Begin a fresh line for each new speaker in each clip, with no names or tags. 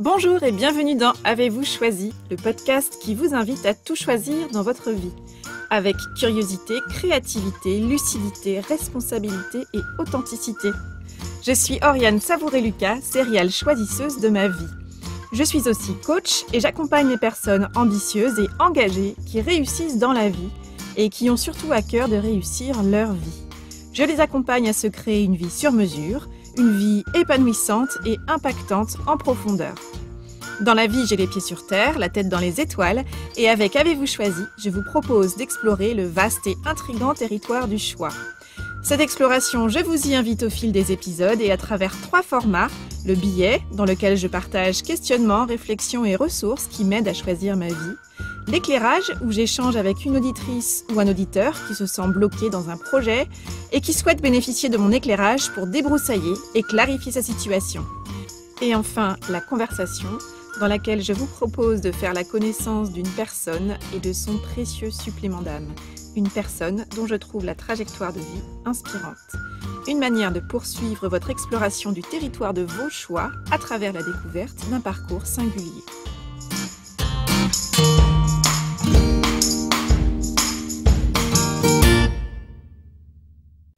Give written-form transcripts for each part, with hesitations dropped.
Bonjour et bienvenue dans Avez-vous choisi, le podcast qui vous invite à tout choisir dans votre vie. Avec curiosité, créativité, lucidité, responsabilité et authenticité. Je suis Oriane Savouré-Lucas, serial choisisseuse de ma vie. Je suis aussi coach et j'accompagne les personnes ambitieuses et engagées qui réussissent dans la vie et qui ont surtout à cœur de réussir leur vie. Je les accompagne à se créer une vie sur mesure, une vie épanouissante et impactante en profondeur. Dans la vie, j'ai les pieds sur terre, la tête dans les étoiles, et avec Avez-vous choisi, je vous propose d'explorer le vaste et intrigant territoire du choix. Cette exploration, je vous y invite au fil des épisodes et à travers 3 formats. Le billet, dans lequel je partage questionnements, réflexions et ressources qui m'aident à choisir ma vie. L'éclairage, où j'échange avec une auditrice ou un auditeur qui se sent bloqué dans un projet et qui souhaite bénéficier de mon éclairage pour débroussailler et clarifier sa situation. Et enfin, la conversation, dans laquelle je vous propose de faire la connaissance d'une personne et de son précieux supplément d'âme. Une personne dont je trouve la trajectoire de vie inspirante. Une manière de poursuivre votre exploration du territoire de vos choix à travers la découverte d'un parcours singulier.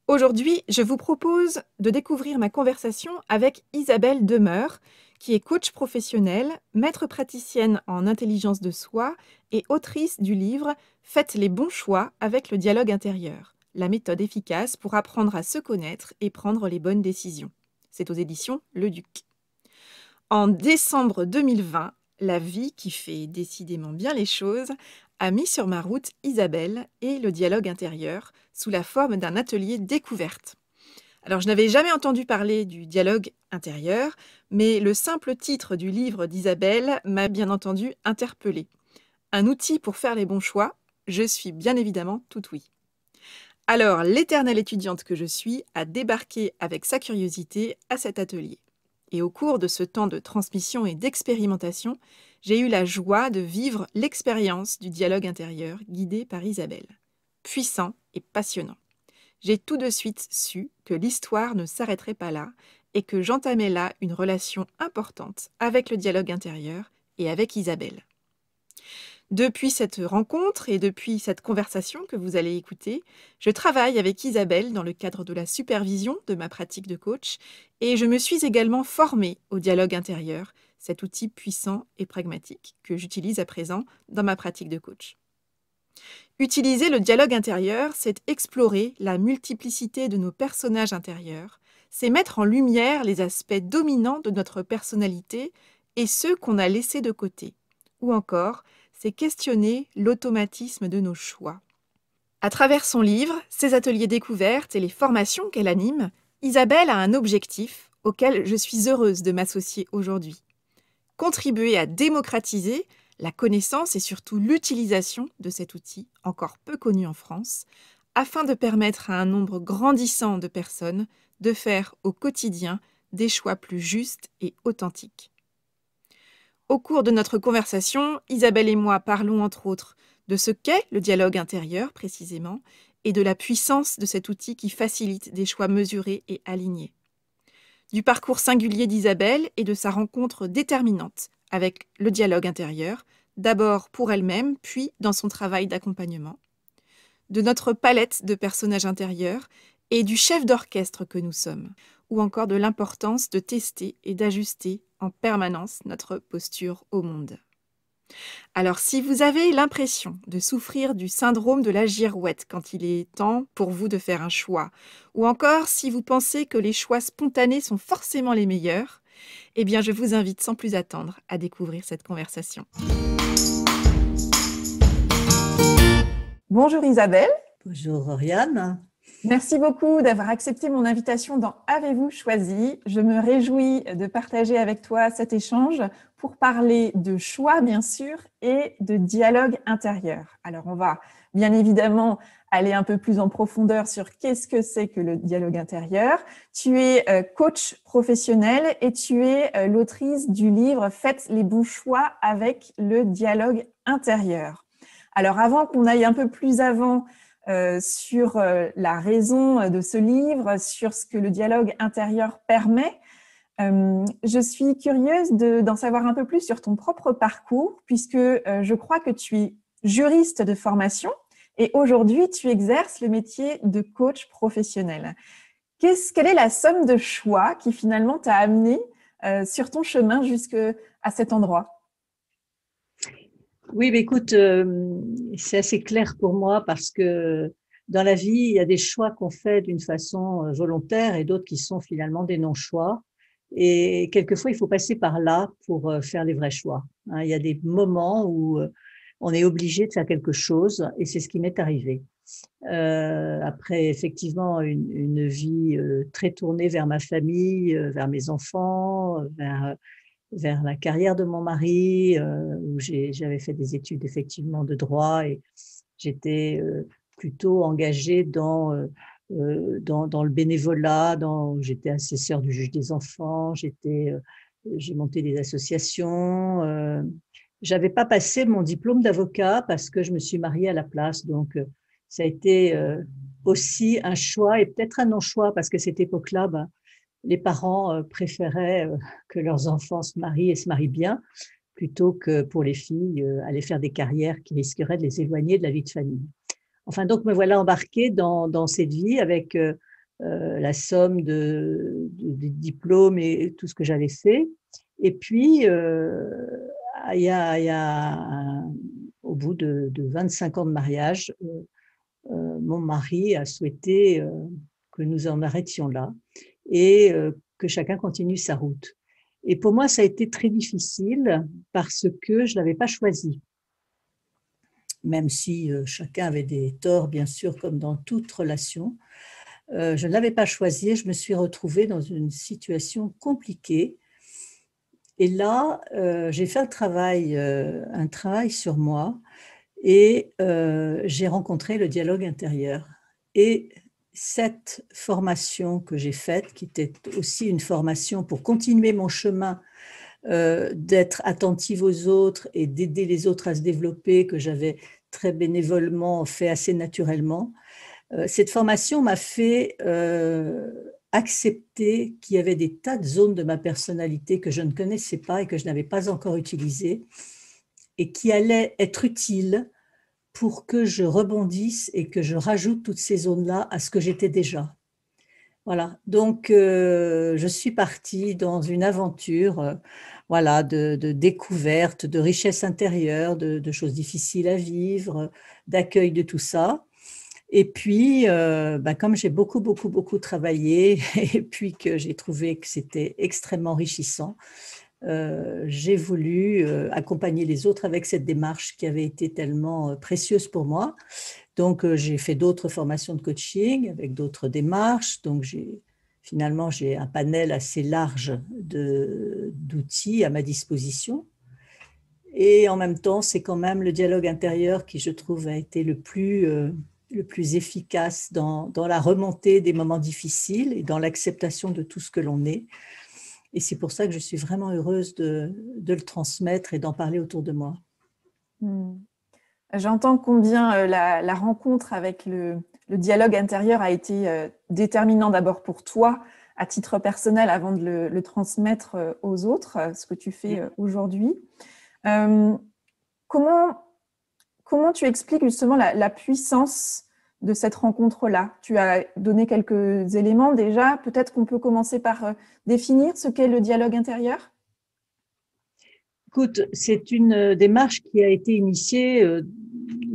Aujourd'hui, je vous propose de découvrir ma conversation avec Isabelle Demeure, qui est coach professionnelle, maître praticienne en intelligence de soi et autrice du livre « Faites les bons choix avec le dialogue intérieur », la méthode efficace pour apprendre à se connaître et prendre les bonnes décisions. C'est aux éditions Le Duc. En décembre 2020, la vie, qui fait décidément bien les choses, a mis sur ma route Isabelle et le dialogue intérieur sous la forme d'un atelier découverte. Alors, je n'avais jamais entendu parler du dialogue intérieur, mais le simple titre du livre d'Isabelle m'a bien entendu interpellée. Un outil pour faire les bons choix, je suis bien évidemment tout oui. Alors, l'éternelle étudiante que je suis a débarqué avec sa curiosité à cet atelier. Et au cours de ce temps de transmission et d'expérimentation, j'ai eu la joie de vivre l'expérience du dialogue intérieur guidé par Isabelle. Puissant et passionnant. J'ai tout de suite su que l'histoire ne s'arrêterait pas là et que j'entamais là une relation importante avec le dialogue intérieur et avec Isabelle. Depuis cette rencontre et depuis cette conversation que vous allez écouter, je travaille avec Isabelle dans le cadre de la supervision de ma pratique de coach et je me suis également formée au dialogue intérieur, cet outil puissant et pragmatique que j'utilise à présent dans ma pratique de coach. Utiliser le dialogue intérieur, c'est explorer la multiplicité de nos personnages intérieurs, c'est mettre en lumière les aspects dominants de notre personnalité et ceux qu'on a laissés de côté, ou encore, c'est questionner l'automatisme de nos choix. À travers son livre, ses ateliers découvertes et les formations qu'elle anime, Isabelle a un objectif auquel je suis heureuse de m'associer aujourd'hui. Contribuer à démocratiser la connaissance et surtout l'utilisation de cet outil, encore peu connu en France, afin de permettre à un nombre grandissant de personnes de faire au quotidien des choix plus justes et authentiques. Au cours de notre conversation, Isabelle et moi parlons entre autres de ce qu'est le dialogue intérieur précisément et de la puissance de cet outil qui facilite des choix mesurés et alignés. Du parcours singulier d'Isabelle et de sa rencontre déterminante avec le dialogue intérieur, d'abord pour elle-même, puis dans son travail d'accompagnement, de notre palette de personnages intérieurs et du chef d'orchestre que nous sommes, ou encore de l'importance de tester et d'ajuster en permanence notre posture au monde. Alors, si vous avez l'impression de souffrir du syndrome de la girouette quand il est temps pour vous de faire un choix, ou encore si vous pensez que les choix spontanés sont forcément les meilleurs, eh bien, je vous invite sans plus attendre à découvrir cette conversation. Bonjour Isabelle.
Bonjour Oriane.
Merci beaucoup d'avoir accepté mon invitation dans Avez-vous choisi. Je me réjouis de partager avec toi cet échange pour parler de choix, bien sûr, et de dialogue intérieur. Alors, on va bien évidemment aller un peu plus en profondeur sur qu'est-ce que c'est que le dialogue intérieur. Tu es coach professionnel et tu es l'autrice du livre « Faites les bons choix avec le dialogue intérieur ». Alors, avant qu'on aille un peu plus avant sur la raison de ce livre, sur ce que le dialogue intérieur permet, Je suis curieuse d'en savoir un peu plus sur ton propre parcours, puisque je crois que tu es juriste de formation et aujourd'hui tu exerces le métier de coach professionnel. Quelle est la somme de choix qui finalement t'a amené sur ton chemin jusqu'à cet endroit?
Oui, mais écoute, c'est assez clair pour moi parce que dans la vie, il y a des choix qu'on fait d'une façon volontaire et d'autres qui sont finalement des non-choix. Et quelquefois, il faut passer par là pour faire les vrais choix. Hein. Il y a des moments où on est obligé de faire quelque chose et c'est ce qui m'est arrivé. Après effectivement une vie très tournée vers ma famille, vers mes enfants, vers la carrière de mon mari, où j'avais fait des études effectivement de droit et j'étais plutôt engagée dans le bénévolat, j'étais assesseure du juge des enfants, j'ai monté des associations. J'avais pas passé mon diplôme d'avocat parce que je me suis mariée à la place, donc ça a été aussi un choix et peut-être un non-choix parce qu'à cette époque-là, ben, les parents préféraient que leurs enfants se marient et se marient bien, plutôt que pour les filles aller faire des carrières qui risqueraient de les éloigner de la vie de famille. Enfin, donc me voilà embarquée dans cette vie avec la somme de diplômes et tout ce que j'avais fait. Et puis, au bout de 25 ans de mariage, mon mari a souhaité que nous en arrêtions là et que chacun continue sa route. Et pour moi, ça a été très difficile parce que je ne l'avais pas choisi, même si chacun avait des torts, bien sûr, comme dans toute relation. Je ne l'avais pas choisi et je me suis retrouvée dans une situation compliquée. Et là, j'ai fait un travail sur moi et j'ai rencontré le dialogue intérieur. Et cette formation que j'ai faite, qui était aussi une formation pour continuer mon chemin d'être attentive aux autres et d'aider les autres à se développer, que j'avais très bénévolement fait assez naturellement, cette formation m'a fait accepter qu'il y avait des tas de zones de ma personnalité que je ne connaissais pas et que je n'avais pas encore utilisées et qui allaient être utiles pour que je rebondisse et que je rajoute toutes ces zones-là à ce que j'étais déjà. Voilà, donc je suis partie dans une aventure voilà, de découverte, de richesse intérieure, de choses difficiles à vivre, d'accueil de tout ça. Et puis, bah, comme j'ai beaucoup, beaucoup, beaucoup travaillé et puis que j'ai trouvé que c'était extrêmement enrichissant, j'ai voulu accompagner les autres avec cette démarche qui avait été tellement précieuse pour moi. Donc, j'ai fait d'autres formations de coaching avec d'autres démarches. Donc, finalement, j'ai un panel assez large d'outils à ma disposition. Et en même temps, c'est quand même le dialogue intérieur qui, je trouve, a été le plus efficace dans la remontée des moments difficiles et dans l'acceptation de tout ce que l'on est. Et c'est pour ça que je suis vraiment heureuse de le transmettre et d'en parler autour de moi.
Hmm. J'entends combien la rencontre avec le dialogue intérieur a été déterminant d'abord pour toi à titre personnel avant de le transmettre aux autres, ce que tu fais aujourd'hui. Euh, comment, comment tu expliques justement la puissance de cette rencontre-là? Tu as donné quelques éléments déjà. Peut-être qu'on peut commencer par définir ce qu'est le dialogue intérieur.
Écoute, c'est une démarche qui a été initiée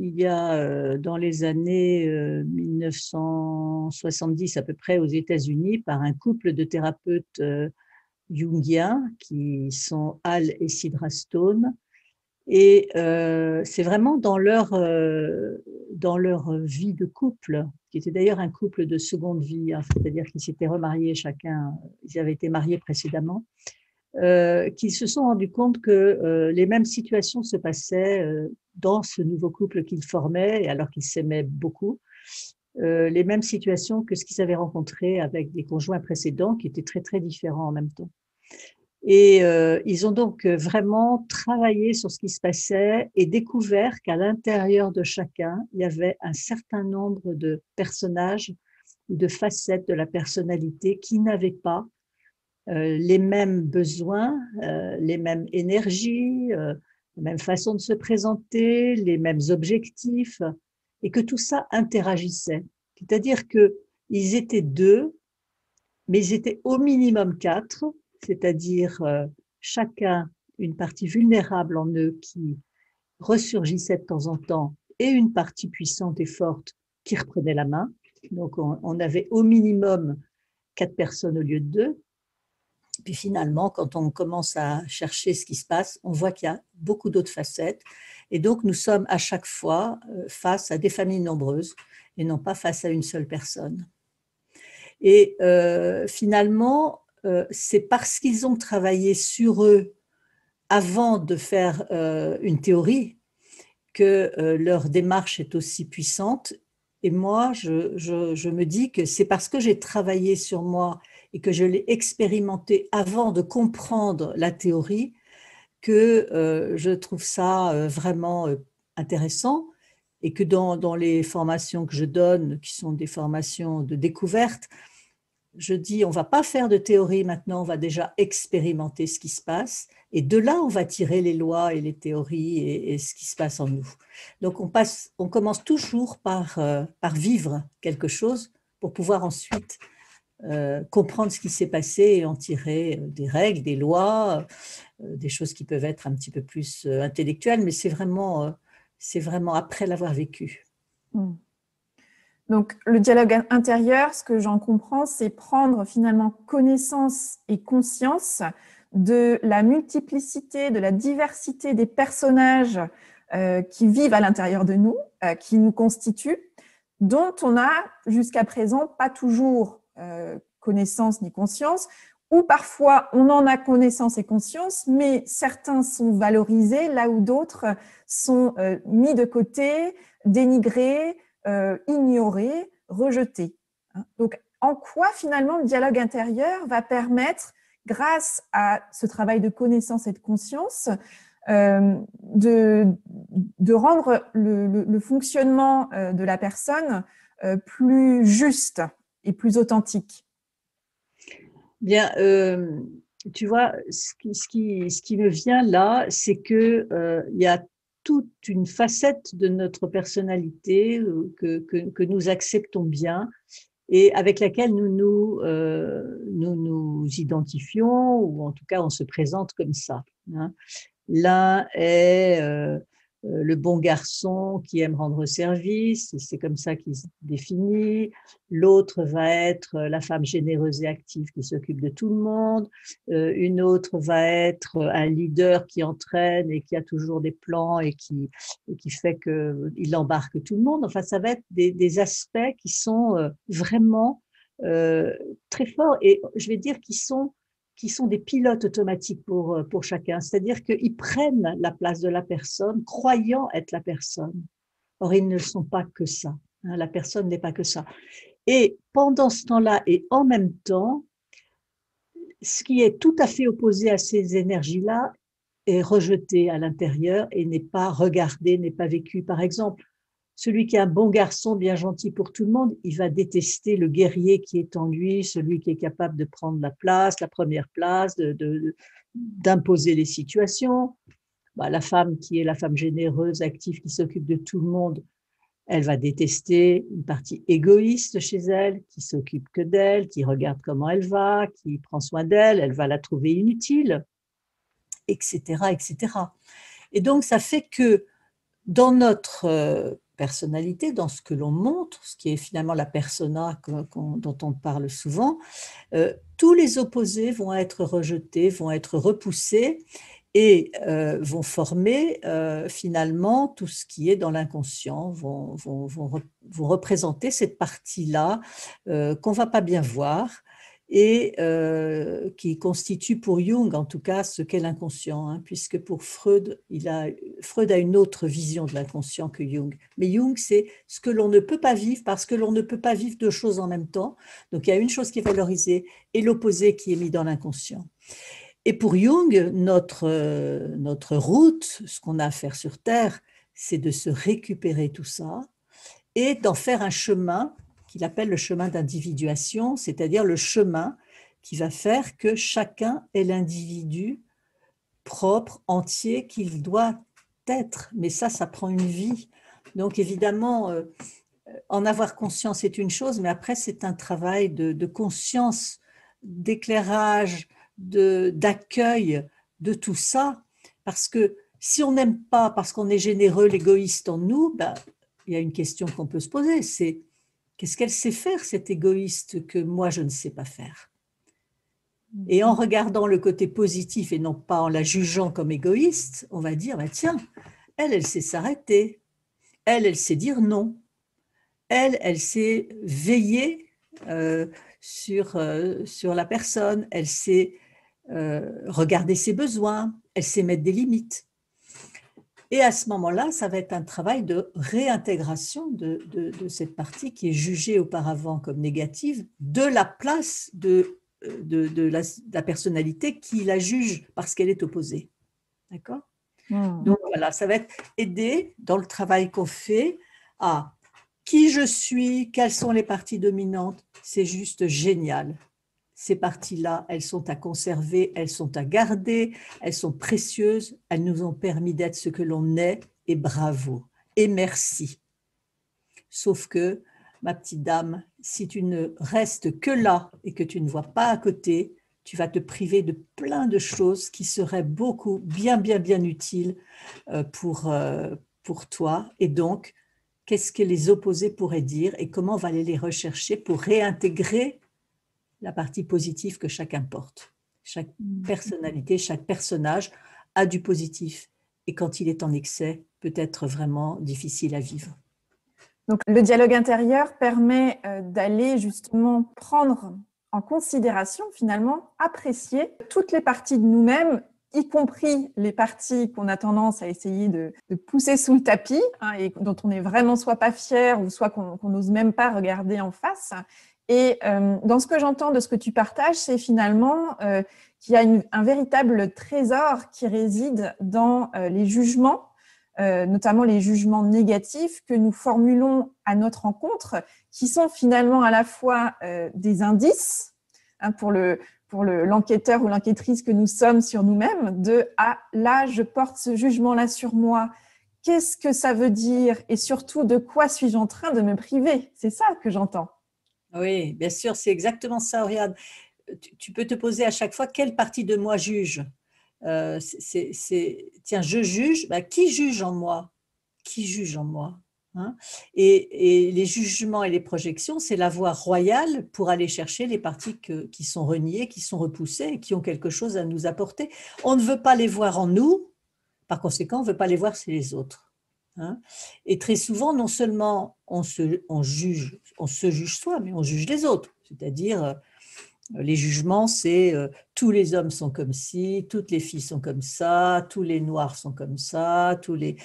il y a dans les années 1970 à peu près aux États-Unis par un couple de thérapeutes jungiens qui sont Hal et Sidra Stone. Et c'est vraiment dans leur vie de couple, qui était d'ailleurs un couple de seconde vie, hein, c'est-à-dire qu'ils s'étaient remariés chacun, ils avaient été mariés précédemment, qu'ils se sont rendus compte que les mêmes situations se passaient dans ce nouveau couple qu'ils formaient, alors qu'ils s'aimaient beaucoup, les mêmes situations que ce qu'ils avaient rencontré avec des conjoints précédents qui étaient très, très différents en même temps. Et ils ont donc vraiment travaillé sur ce qui se passait et découvert qu'à l'intérieur de chacun, il y avait un certain nombre de personnages ou de facettes de la personnalité qui n'avaient pas les mêmes besoins, les mêmes énergies, la même façon de se présenter, les mêmes objectifs, et que tout ça interagissait. C'est-à-dire qu'ils étaient deux, mais ils étaient au minimum quatre, c'est-à-dire chacun une partie vulnérable en eux qui ressurgissait de temps en temps et une partie puissante et forte qui reprenait la main. Donc on avait au minimum quatre personnes au lieu de deux. Puis finalement, quand on commence à chercher ce qui se passe, on voit qu'il y a beaucoup d'autres facettes. Et donc, nous sommes à chaque fois face à des familles nombreuses et non pas face à une seule personne. Et finalement, c'est parce qu'ils ont travaillé sur eux avant de faire une théorie que leur démarche est aussi puissante. Et moi, je me dis que c'est parce que j'ai travaillé sur moi et que je l'ai expérimenté avant de comprendre la théorie que je trouve ça vraiment intéressant, et que dans les formations que je donne, qui sont des formations de découverte, je dis, on ne va pas faire de théorie maintenant, on va déjà expérimenter ce qui se passe. Et de là, on va tirer les lois et les théories et ce qui se passe en nous. Donc, on commence toujours par vivre quelque chose pour pouvoir ensuite comprendre ce qui s'est passé et en tirer des règles, des lois, des choses qui peuvent être un petit peu plus intellectuelles, mais c'est vraiment après l'avoir vécu.
Mm. Donc, le dialogue intérieur, ce que j'en comprends, c'est prendre finalement connaissance et conscience de la multiplicité, de la diversité des personnages qui vivent à l'intérieur de nous, qui nous constituent, dont on n'a jusqu'à présent pas toujours connaissance ni conscience, ou parfois on en a connaissance et conscience, mais certains sont valorisés là où d'autres sont mis de côté, dénigrés, ignorés, rejetés. Donc, en quoi finalement le dialogue intérieur va permettre, grâce à ce travail de connaissance et de conscience, de rendre le fonctionnement de la personne plus juste et plus authentique?
Bien, tu vois, ce qui me vient là, c'est que il y a toute une facette de notre personnalité que nous acceptons bien et avec laquelle nous nous identifions, ou en tout cas on se présente comme ça, hein. L'un est le bon garçon qui aime rendre service, c'est comme ça qu'il se définit. L'autre va être la femme généreuse et active qui s'occupe de tout le monde. Une autre va être un leader qui entraîne et qui a toujours des plans et qui fait qu'il embarque tout le monde. Enfin, ça va être des aspects qui sont vraiment très forts, et je vais dire qui sont des pilotes automatiques pour chacun. C'est-à-dire qu'ils prennent la place de la personne, croyant être la personne. Or, ils ne sont pas que ça. Hein, la personne n'est pas que ça. Et pendant ce temps-là, et en même temps, ce qui est tout à fait opposé à ces énergies-là est rejeté à l'intérieur et n'est pas regardé, n'est pas vécu. Par exemple, celui qui est un bon garçon, bien gentil pour tout le monde, il va détester le guerrier qui est en lui, celui qui est capable de prendre la place, la première place, d'imposer les situations. Bah, la femme qui est la femme généreuse, active, qui s'occupe de tout le monde, elle va détester une partie égoïste chez elle, qui s'occupe que d'elle, qui regarde comment elle va, qui prend soin d'elle, elle va la trouver inutile, etc., etc. Et donc, ça fait que dans notre personnalité, dans ce que l'on montre, ce qui est finalement la persona dont on parle souvent, tous les opposés vont être rejetés, vont être repoussés et vont former finalement tout ce qui est dans l'inconscient, vont représenter cette partie-là qu'on ne va pas bien voir, et qui constitue pour Jung en tout cas ce qu'est l'inconscient, hein, puisque pour Freud, Freud a une autre vision de l'inconscient que Jung. Mais Jung, c'est ce que l'on ne peut pas vivre parce que l'on ne peut pas vivre deux choses en même temps. Donc il y a une chose qui est valorisée et l'opposé qui est mis dans l'inconscient. Et pour Jung, notre route, ce qu'on a à faire sur Terre, c'est de se récupérer tout ça et d'en faire un chemin qu'il appelle le chemin d'individuation, c'est-à-dire le chemin qui va faire que chacun est l'individu propre, entier qu'il doit être. Mais ça prend une vie. Donc évidemment, en avoir conscience est une chose, mais après c'est un travail de conscience, d'éclairage, d'accueil de tout ça. Parce que si on n'aime pas, parce qu'on est généreux, l'égoïste en nous, ben, il y a une question qu'on peut se poser, c'est qu'est-ce qu'elle sait faire, cette égoïste, que moi je ne sais pas faire? Et en regardant le côté positif et non pas en la jugeant comme égoïste, on va dire, bah tiens, elle sait s'arrêter, elle sait dire non, elle sait veiller sur la personne, elle sait regarder ses besoins, elle sait mettre des limites. Et à ce moment-là, ça va être un travail de réintégration de cette partie qui est jugée auparavant comme négative, de la place de la personnalité qui la juge parce qu'elle est opposée. D'accord ? Donc voilà, ça va être aider dans le travail qu'on fait à qui je suis, quelles sont les parties dominantes. C'est juste génial. Ces parties-là, elles sont à conserver, elles sont à garder, elles sont précieuses, elles nous ont permis d'être ce que l'on est, et bravo, et merci. Sauf que, ma petite dame, si tu ne restes que là et que tu ne vois pas à côté, tu vas te priver de plein de choses qui seraient beaucoup, bien utiles pour toi. Et donc, qu'est-ce que les opposés pourraient dire et comment on va aller les rechercher pour réintégrer la partie positive que chacun porte. Chaque personnalité, chaque personnage a du positif. Et quand il est en excès, peut être vraiment difficile à vivre.
Donc, le dialogue intérieur permet d'aller justement prendre en considération, finalement, apprécier toutes les parties de nous-mêmes, y compris les parties qu'on a tendance à essayer de pousser sous le tapis, hein, et dont on n'est vraiment soit pas fier ou soit qu'on n'ose même pas regarder en face. Et dans ce que j'entends de ce que tu partages, c'est finalement qu'il y a un véritable trésor qui réside dans les jugements, notamment les jugements négatifs que nous formulons à notre rencontre, qui sont finalement à la fois des indices, hein, pour l'enquêteur ou l'enquêtrice que nous sommes sur nous-mêmes, de « ah, là, je porte ce jugement-là sur moi, qu'est-ce que ça veut dire et surtout de quoi suis-je en train de me priver ?» C'est ça que j'entends.
Oui, bien sûr, c'est exactement ça, Oriane. Tu peux te poser à chaque fois quelle partie de moi juge. Tiens, je juge, bah, qui juge en moi? Qui juge en moi, hein? Et les jugements et les projections, c'est la voie royale pour aller chercher les parties qui sont reniées, qui sont repoussées et qui ont quelque chose à nous apporter. On ne veut pas les voir en nous, par conséquent, on ne veut pas les voir chez les autres. Hein. Et très souvent, non seulement on se juge soi, mais on juge les autres. C'est-à-dire, les jugements, c'est tous les hommes sont comme ci, toutes les filles sont comme ça, tous les noirs sont comme ça, tous les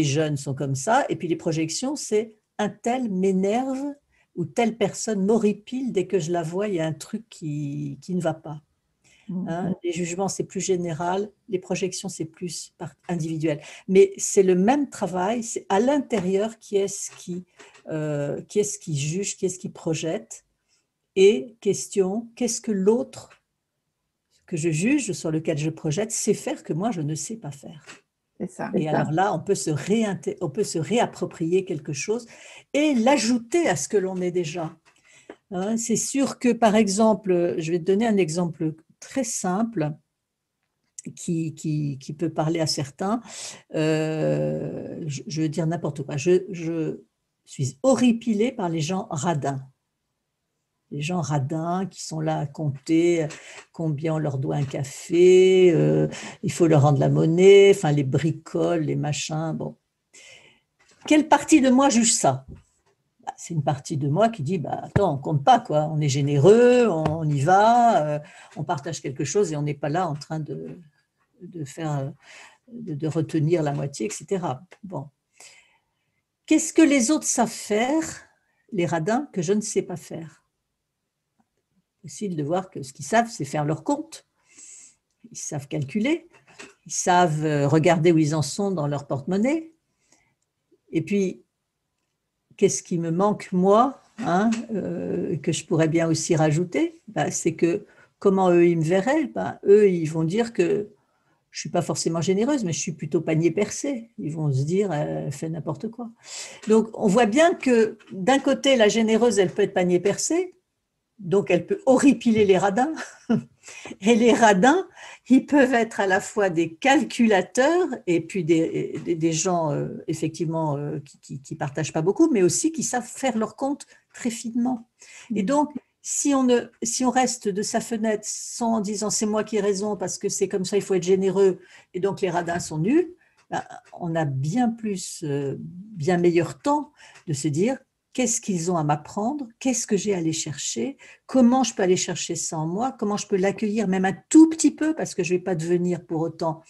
jeunes sont comme ça. Et puis les projections, c'est un tel m'énerve ou telle personne m'horripile dès que je la vois, il y a un truc qui ne va pas. Hein, les jugements, c'est plus général, les projections, c'est plus individuel. Mais c'est le même travail, c'est à l'intérieur qui est-ce qui juge, qui est-ce qui projette. Et question, qu'est-ce que l'autre que je juge, sur lequel je projette, sait faire que moi, je ne sais pas faire.
C'est ça.
Et alors là, on peut se réapproprier quelque chose et l'ajouter à ce que l'on est déjà. Hein, c'est sûr que, par exemple, je vais te donner un exemple très simple qui peut parler à certains. Je veux dire n'importe quoi. Je suis horripilée par les gens radins. Les gens radins qui sont là à compter combien on leur doit un café, il faut leur rendre la monnaie, enfin les bricoles, les machins. Bon. Quelle partie de moi juge ça? C'est une partie de moi qui dit bah, attends, on compte pas, quoi. On est généreux, on y va, on partage quelque chose et on n'est pas là en train de retenir la moitié, etc. Bon. Qu'est-ce que les autres savent faire, les radins, que je ne sais pas faire? Facile de voir que ce qu'ils savent, c'est faire leur compte. Ils savent calculer, ils savent regarder où ils en sont dans leur porte-monnaie. Et puis, qu'est-ce qui me manque, moi, hein, que je pourrais bien aussi rajouter, bah, c'est que comment eux, ils me verraient? Ben, eux, ils vont dire que je suis pas forcément généreuse, mais je suis plutôt panier percé. Ils vont se dire, elle fait n'importe quoi. Donc, on voit bien que d'un côté, la généreuse, elle peut être panier percé, donc elle peut horripiler les radins. Et les radins, ils peuvent être à la fois des calculateurs et puis des gens, effectivement, qui partagent pas beaucoup, mais aussi qui savent faire leur compte très finement. Et donc, si on reste de sa fenêtre sans en disant c'est moi qui ai raison parce que c'est comme ça, il faut être généreux, et donc les radins sont nuls, ben, on a bien plus, bien meilleur temps de se dire qu'est-ce qu'ils ont à m'apprendre, qu'est-ce que j'ai à aller chercher, comment je peux aller chercher ça en moi, comment je peux l'accueillir même un tout petit peu, parce que je ne vais pas devenir pour autant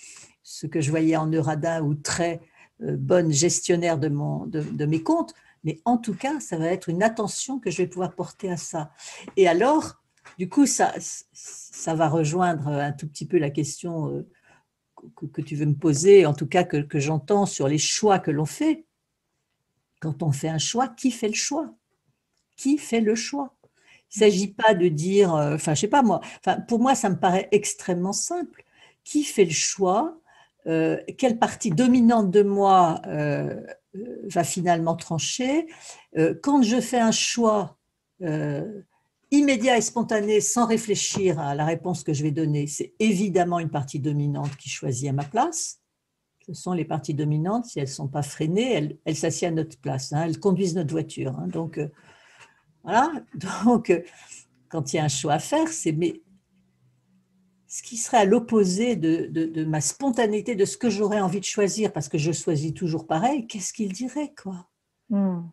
ce que je voyais en Eurada ou très bonne gestionnaire de mes comptes, mais en tout cas, ça va être une attention que je vais pouvoir porter à ça. Et alors, du coup, ça va rejoindre un tout petit peu la question que tu veux me poser, en tout cas que j'entends sur les choix que l'on fait. Quand on fait un choix, qui fait le choix? Qui fait le choix? Il ne s'agit pas de dire, enfin, je sais pas moi, enfin, pour moi, ça me paraît extrêmement simple. Qui fait le choix? Quelle partie dominante de moi va finalement trancher? Quand je fais un choix immédiat et spontané, sans réfléchir à la réponse que je vais donner, c'est évidemment une partie dominante qui choisit à ma place. Ce sont les parties dominantes, si elles ne sont pas freinées, elles s'assiedent à notre place, hein, elles conduisent notre voiture. Hein, donc, voilà. Donc, quand il y a un choix à faire, c'est mais ce qui serait à l'opposé de ma spontanéité, de ce que j'aurais envie de choisir, parce que je choisis toujours pareil, qu'est-ce qu'il dirait, quoi? Hein?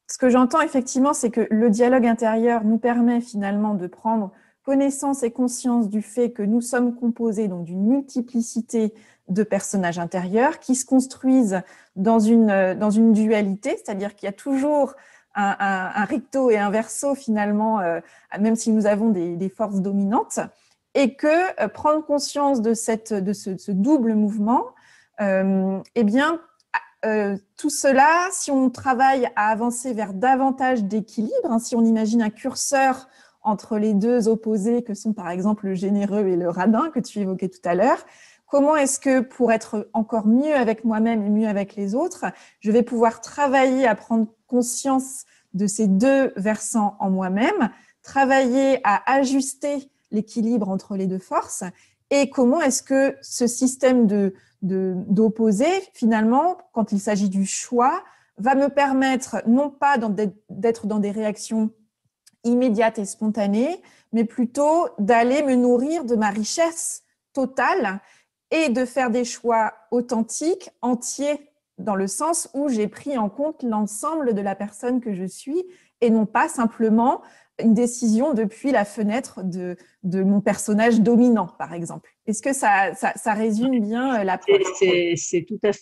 Ce que j'entends effectivement, c'est que le dialogue intérieur nous permet finalement de prendre connaissance et conscience du fait que nous sommes composés donc d'une multiplicité de personnages intérieurs qui se construisent dans une dualité, c'est-à-dire qu'il y a toujours un recto et un verso finalement, même si nous avons des forces dominantes, et que prendre conscience de ce double mouvement, eh bien, tout cela, si on travaille à avancer vers davantage d'équilibre, hein, si on imagine un curseur entre les deux opposés que sont par exemple le généreux et le radin que tu évoquais tout à l'heure, comment est-ce que pour être encore mieux avec moi-même et mieux avec les autres, je vais pouvoir travailler à prendre conscience de ces deux versants en moi-même, travailler à ajuster l'équilibre entre les deux forces, et comment est-ce que ce système d'opposer, finalement, quand il s'agit du choix, va me permettre non pas d'être dans des réactions immédiates et spontanées, mais plutôt d'aller me nourrir de ma richesse totale et de faire des choix authentiques, entiers, dans le sens où j'ai pris en compte l'ensemble de la personne que je suis et non pas simplement une décision depuis la fenêtre de mon personnage dominant, par exemple. Est-ce que ça résume bien l'approche?
C'est tout à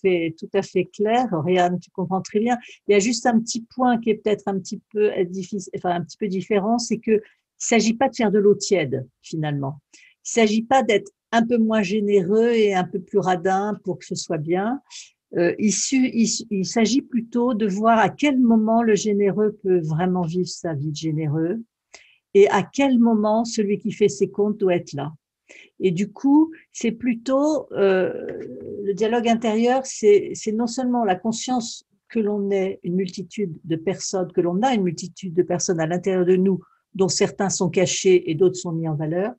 fait clair. Oriane, tu comprends très bien. Il y a juste un petit point qui est peut-être un petit peu difficile, enfin un petit peu différent, c'est que il s'agit pas de faire de l'eau tiède finalement. Il s'agit pas d'être un peu moins généreux et un peu plus radin pour que ce soit bien. Il s'agit plutôt de voir à quel moment le généreux peut vraiment vivre sa vie de généreux et à quel moment celui qui fait ses comptes doit être là. Et du coup, c'est plutôt le dialogue intérieur, c'est non seulement la conscience que l'on est une multitude de personnes, que l'on a une multitude de personnes à l'intérieur de nous, dont certains sont cachés et d'autres sont mis en valeur,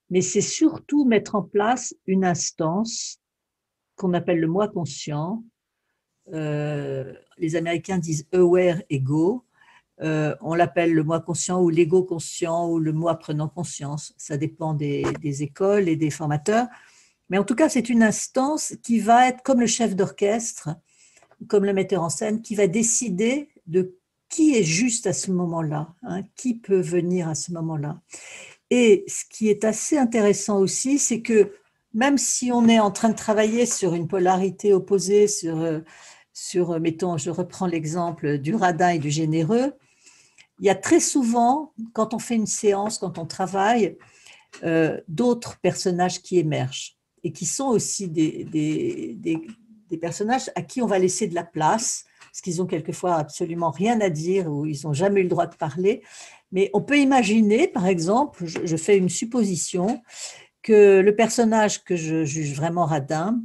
mais c'est surtout mettre en place une instance qu'on appelle le moi conscient. Les Américains disent aware ego. On l'appelle le moi conscient ou l'ego conscient ou le moi prenant conscience. Ça dépend des écoles et des formateurs. Mais en tout cas, c'est une instance qui va être comme le chef d'orchestre, comme le metteur en scène, qui va décider de qui est juste à ce moment-là, hein, qui peut venir à ce moment-là. Et ce qui est assez intéressant aussi, c'est que même si on est en train de travailler sur une polarité opposée, mettons, je reprends l'exemple du radin et du généreux, il y a très souvent, quand on fait une séance, quand on travaille, d'autres personnages qui émergent et qui sont aussi des personnages à qui on va laisser de la place parce qu'ils ont quelquefois absolument rien à dire ou ils n'ont jamais eu le droit de parler. Mais on peut imaginer, par exemple, je fais une supposition, que le personnage que je juge vraiment radin,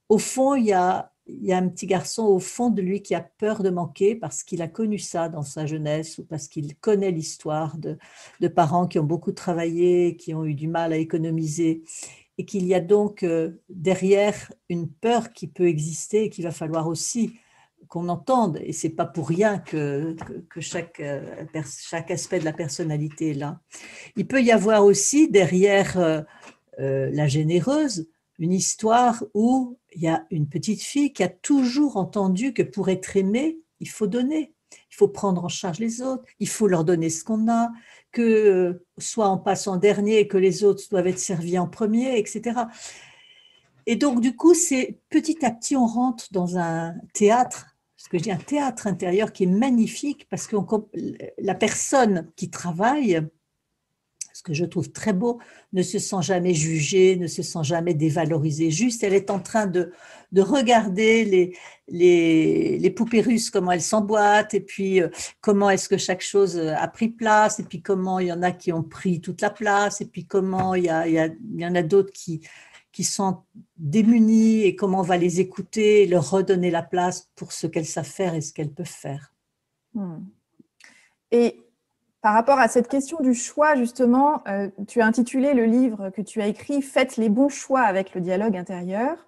au fond, il y a un petit garçon au fond de lui qui a peur de manquer parce qu'il a connu ça dans sa jeunesse ou parce qu'il connaît l'histoire de parents qui ont beaucoup travaillé, qui ont eu du mal à économiser et qu'il y a donc derrière une peur qui peut exister et qu'il va falloir aussi qu'on entende. Et c'est pas pour rien que chaque aspect de la personnalité est là. Il peut y avoir aussi derrière la généreuse une histoire où il y a une petite fille qui a toujours entendu que pour être aimée, il faut donner, il faut prendre en charge les autres, il faut leur donner ce qu'on a, que soit on passe en dernier et que les autres doivent être servis en premier, etc. Et donc, du coup, c'est petit à petit, on rentre dans un théâtre, ce que je dis un théâtre intérieur qui est magnifique parce que la personne qui travaille, ce que je trouve très beau, ne se sent jamais jugée, ne se sent jamais dévalorisée. Juste, elle est en train de regarder les poupées russes, comment elles s'emboîtent, et puis comment est-ce que chaque chose a pris place, et puis comment il y en a qui ont pris toute la place, et puis comment il y en a d'autres qui sont démunies, et comment on va les écouter, et leur redonner la place pour ce qu'elles savent faire et ce qu'elles peuvent faire.
Et par rapport à cette question du choix, justement, tu as intitulé le livre que tu as écrit « Faites les bons choix avec le dialogue intérieur ».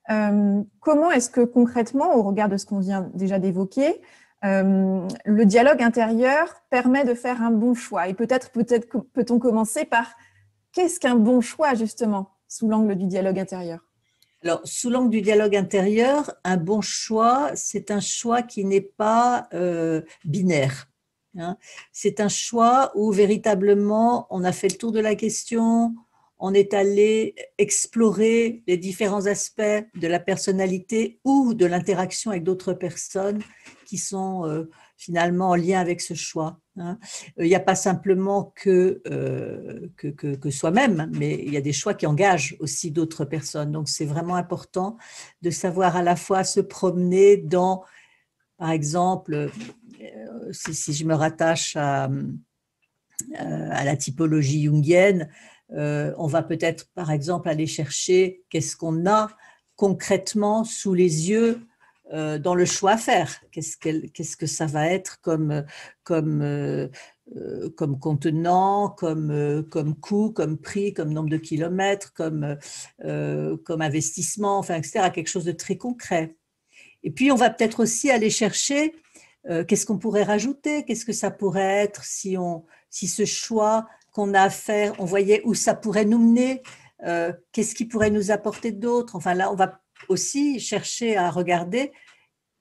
Comment est-ce que concrètement, au regard de ce qu'on vient déjà d'évoquer, le dialogue intérieur permet de faire un bon choix? Et peut-être peut-on commencer par qu'est-ce qu'un bon choix, justement, sous l'angle du dialogue intérieur?
Alors, sous l'angle du dialogue intérieur, un bon choix, c'est un choix qui n'est pas binaire. Hein. C'est un choix où véritablement on a fait le tour de la question, on est allé explorer les différents aspects de la personnalité ou de l'interaction avec d'autres personnes qui sont finalement en lien avec ce choix. Hein. Il n'y a pas simplement que soi-même, mais il y a des choix qui engagent aussi d'autres personnes. Donc c'est vraiment important de savoir à la fois se promener dans, par exemple, si je me rattache à la typologie jungienne, on va peut-être, par exemple, aller chercher qu'est-ce qu'on a concrètement sous les yeux dans le choix à faire. Qu'est-ce que ça va être comme contenant, comme coût, comme prix, comme nombre de kilomètres, comme investissement, enfin, etc. Quelque chose de très concret. Et puis, on va peut-être aussi aller chercher qu'est-ce qu'on pourrait rajouter, qu'est-ce que ça pourrait être si ce choix qu'on a à faire, on voyait où ça pourrait nous mener, qu'est-ce qui pourrait nous apporter d'autre. Enfin là, on va aussi chercher à regarder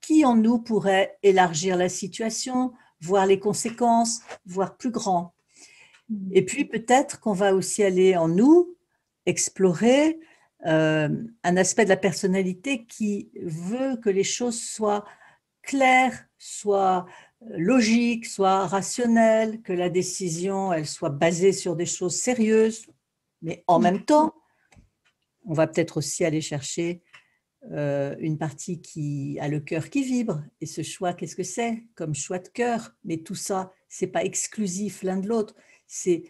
qui en nous pourrait élargir la situation, voir les conséquences, voir plus grand. Et puis peut-être qu'on va aussi aller en nous explorer un aspect de la personnalité qui veut que les choses soient claires, soient logiques, soient rationnelles, que la décision elle soit basée sur des choses sérieuses, mais en même temps, on va peut-être aussi aller chercher une partie qui a le cœur qui vibre. Et ce choix, qu'est-ce que c'est comme choix de cœur? Mais tout ça, c'est pas exclusif l'un de l'autre. C'est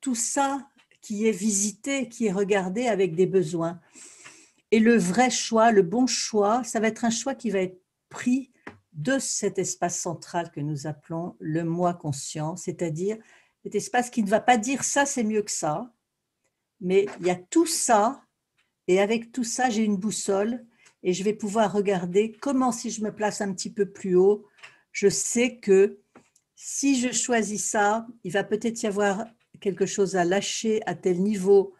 tout ça qui est visité, qui est regardé avec des besoins. Et le vrai choix, le bon choix, ça va être un choix qui va être pris de cet espace central que nous appelons le moi conscient, c'est-à-dire cet espace qui ne va pas dire ça c'est mieux que ça, mais il y a tout ça, et avec tout ça j'ai une boussole, et je vais pouvoir regarder comment, si je me place un petit peu plus haut, je sais que si je choisis ça, il va peut-être y avoir quelque chose à lâcher à tel niveau.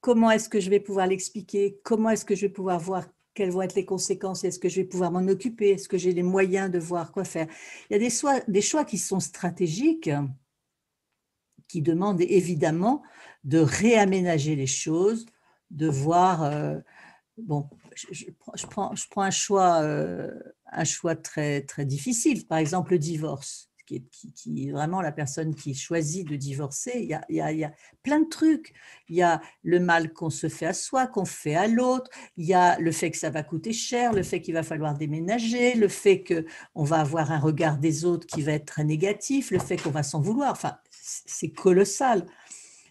Comment est-ce que je vais pouvoir l'expliquer? Comment est-ce que je vais pouvoir voir quelles vont être les conséquences? Est-ce que je vais pouvoir m'en occuper? Est-ce que j'ai les moyens de voir quoi faire? Il y a des choix qui sont stratégiques, qui demandent évidemment de réaménager les choses, de voir… bon, je prends un choix très, très difficile, par exemple le divorce, qui est vraiment la personne qui choisit de divorcer, il y a plein de trucs. Il y a le mal qu'on se fait à soi, qu'on fait à l'autre, il y a le fait que ça va coûter cher, le fait qu'il va falloir déménager, le fait qu'on va avoir un regard des autres qui va être très négatif, le fait qu'on va s'en vouloir. Enfin, c'est colossal.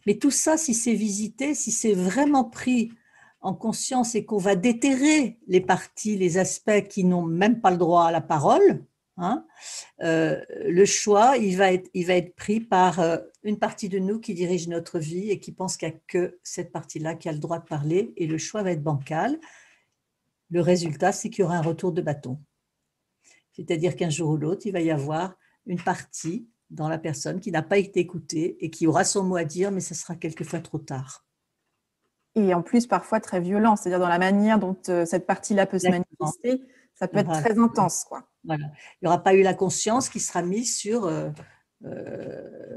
Mais tout ça, si c'est visité, si c'est vraiment pris en conscience et qu'on va déterrer les parties, les aspects qui n'ont même pas le droit à la parole, hein, le choix, il va être pris par une partie de nous qui dirige notre vie et qui pense qu'il n'y a que cette partie-là qui a le droit de parler, et le choix va être bancal. Le résultat, c'est qu'il y aura un retour de bâton. C'est-à-dire qu'un jour ou l'autre, il va y avoir une partie dans la personne qui n'a pas été écoutée et qui aura son mot à dire, mais ce sera quelquefois trop tard.
Et en plus, parfois très violent, c'est-à-dire dans la manière dont cette partie-là peut se
Exactement.
manifester, ça peut être
Voilà.
très intense, quoi.
Voilà. Il n'y aura pas eu la conscience qui sera mise sur,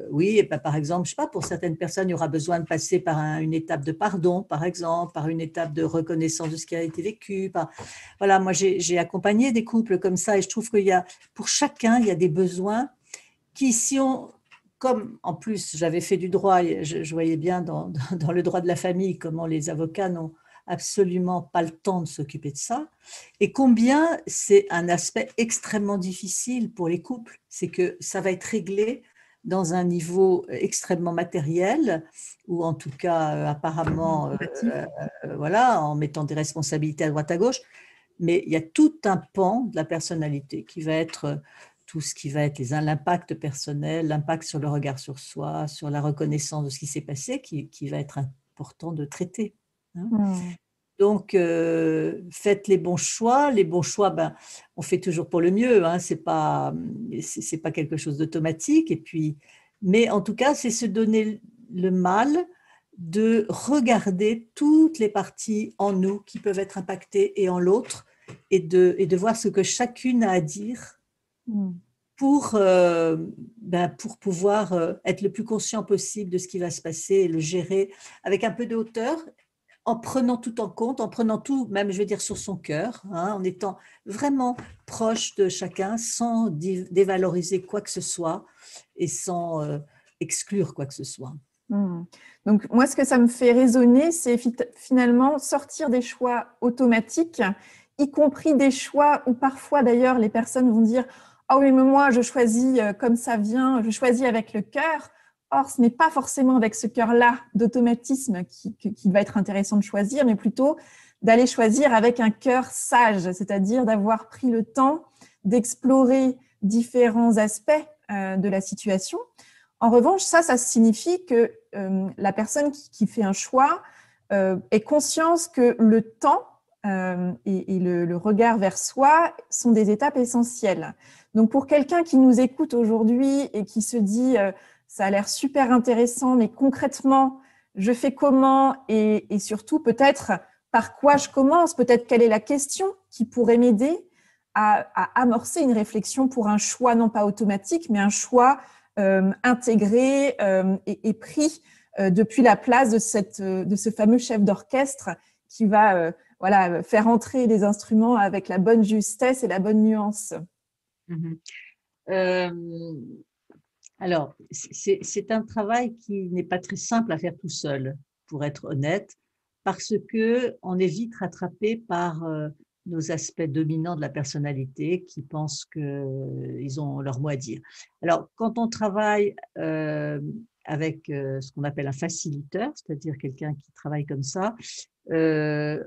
oui, et ben, par exemple, je sais pas, pour certaines personnes, il y aura besoin de passer par une étape de pardon, par exemple, par une étape de reconnaissance de ce qui a été vécu. Voilà, moi, j'ai accompagné des couples comme ça, et je trouve qu'il y a, pour chacun, il y a des besoins qui, si on, comme en plus j'avais fait du droit, je voyais bien dans le droit de la famille comment les avocats n'ont absolument pas le temps de s'occuper de ça, et combien c'est un aspect extrêmement difficile pour les couples, c'est que ça va être réglé dans un niveau extrêmement matériel, ou en tout cas apparemment, voilà, en mettant des responsabilités à droite à gauche, mais il y a tout un pan de la personnalité qui va être tout ce qui va être l'impact personnel, l'impact sur le regard sur soi, sur la reconnaissance de ce qui s'est passé, qui va être important de traiter, hein.
Mmh.
Donc, faites les bons choix. Les bons choix, ben, on fait toujours pour le mieux, hein, c'est pas quelque chose d'automatique, et puis, mais en tout cas, c'est se donner le mal de regarder toutes les parties en nous qui peuvent être impactées et en l'autre, et de voir ce que chacune a à dire
Mmh.
pour, ben, pour pouvoir, être le plus conscient possible de ce qui va se passer et le gérer avec un peu de hauteur, en prenant tout en compte, en prenant tout, même je vais dire sur son cœur, hein, en étant vraiment proche de chacun, sans dévaloriser quoi que ce soit et sans exclure quoi que ce soit.
Mmh. Donc moi, ce que ça me fait résonner, c'est finalement sortir des choix automatiques, y compris des choix où parfois d'ailleurs les personnes vont dire « Ah oui, mais moi je choisis comme ça vient, je choisis avec le cœur ». Or, ce n'est pas forcément avec ce cœur-là d'automatisme qui va être intéressant de choisir, mais plutôt d'aller choisir avec un cœur sage, c'est-à-dire d'avoir pris le temps d'explorer différents aspects de la situation. En revanche, ça signifie que la personne qui fait un choix ait conscience que le temps et le regard vers soi sont des étapes essentielles. Donc, pour quelqu'un qui nous écoute aujourd'hui et qui se dit ça a l'air super intéressant, mais concrètement, je fais comment et surtout peut-être par quoi je commence, peut-être quelle est la question qui pourrait m'aider à amorcer une réflexion pour un choix non pas automatique, mais un choix intégré et pris depuis la place de ce fameux chef d'orchestre qui va voilà, faire entrer les instruments avec la bonne justesse et la bonne nuance.
Mmh. Euh, alors, c'est un travail qui n'est pas très simple à faire tout seul, pour être honnête, parce qu'on est vite rattrapé par nos aspects dominants de la personnalité qui pensent qu'ils ont leur mot à dire. Alors, quand on travaille avec ce qu'on appelle un facilitateur, c'est-à-dire quelqu'un qui travaille comme ça, euh,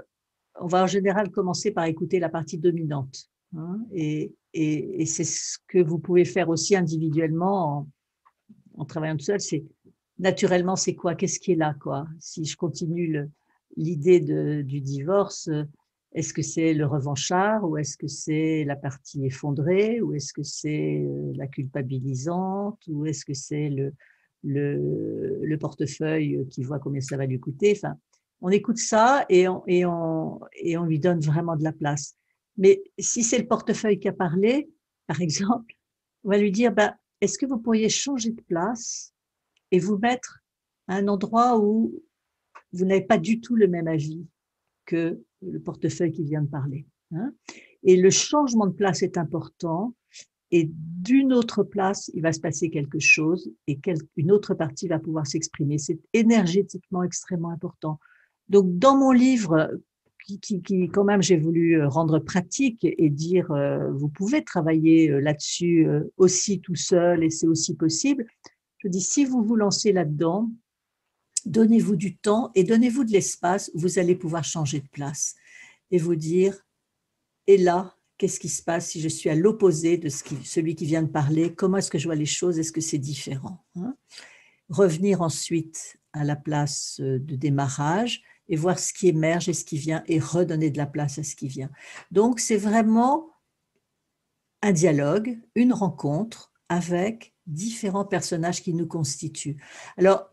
on va en général commencer par écouter la partie dominante, hein, et c'est ce que vous pouvez faire aussi individuellement en travaillant tout seul, c'est naturellement, c'est quoi? Qu'est-ce qui est là, quoi? Si je continue l'idée du divorce, est-ce que c'est le revanchard, ou est-ce que c'est la partie effondrée, ou est-ce que c'est la culpabilisante, ou est-ce que c'est le portefeuille qui voit combien ça va lui coûter? Enfin, on écoute ça et on lui donne vraiment de la place. Mais si c'est le portefeuille qui a parlé, par exemple, on va lui dire, bah, est-ce que vous pourriez changer de place et vous mettre à un endroit où vous n'avez pas du tout le même avis que le portefeuille qui vient de parler, hein? Et le changement de place est important, et d'une autre place, il va se passer quelque chose et une autre partie va pouvoir s'exprimer. C'est énergétiquement extrêmement important. Donc, dans mon livre, qui quand même, j'ai voulu rendre pratique et dire, vous pouvez travailler là-dessus aussi tout seul et c'est aussi possible. Je dis, si vous vous lancez là-dedans, donnez-vous du temps et donnez-vous de l'espace, vous allez pouvoir changer de place et vous dire, et là, qu'est-ce qui se passe si je suis à l'opposé de celui qui vient de parler? Comment est-ce que je vois les choses? Est-ce que c'est différent, hein? Revenir ensuite à la place de démarrage et voir ce qui émerge et ce qui vient et redonner de la place à ce qui vient. Donc, c'est vraiment un dialogue, une rencontre avec différents personnages qui nous constituent. Alors,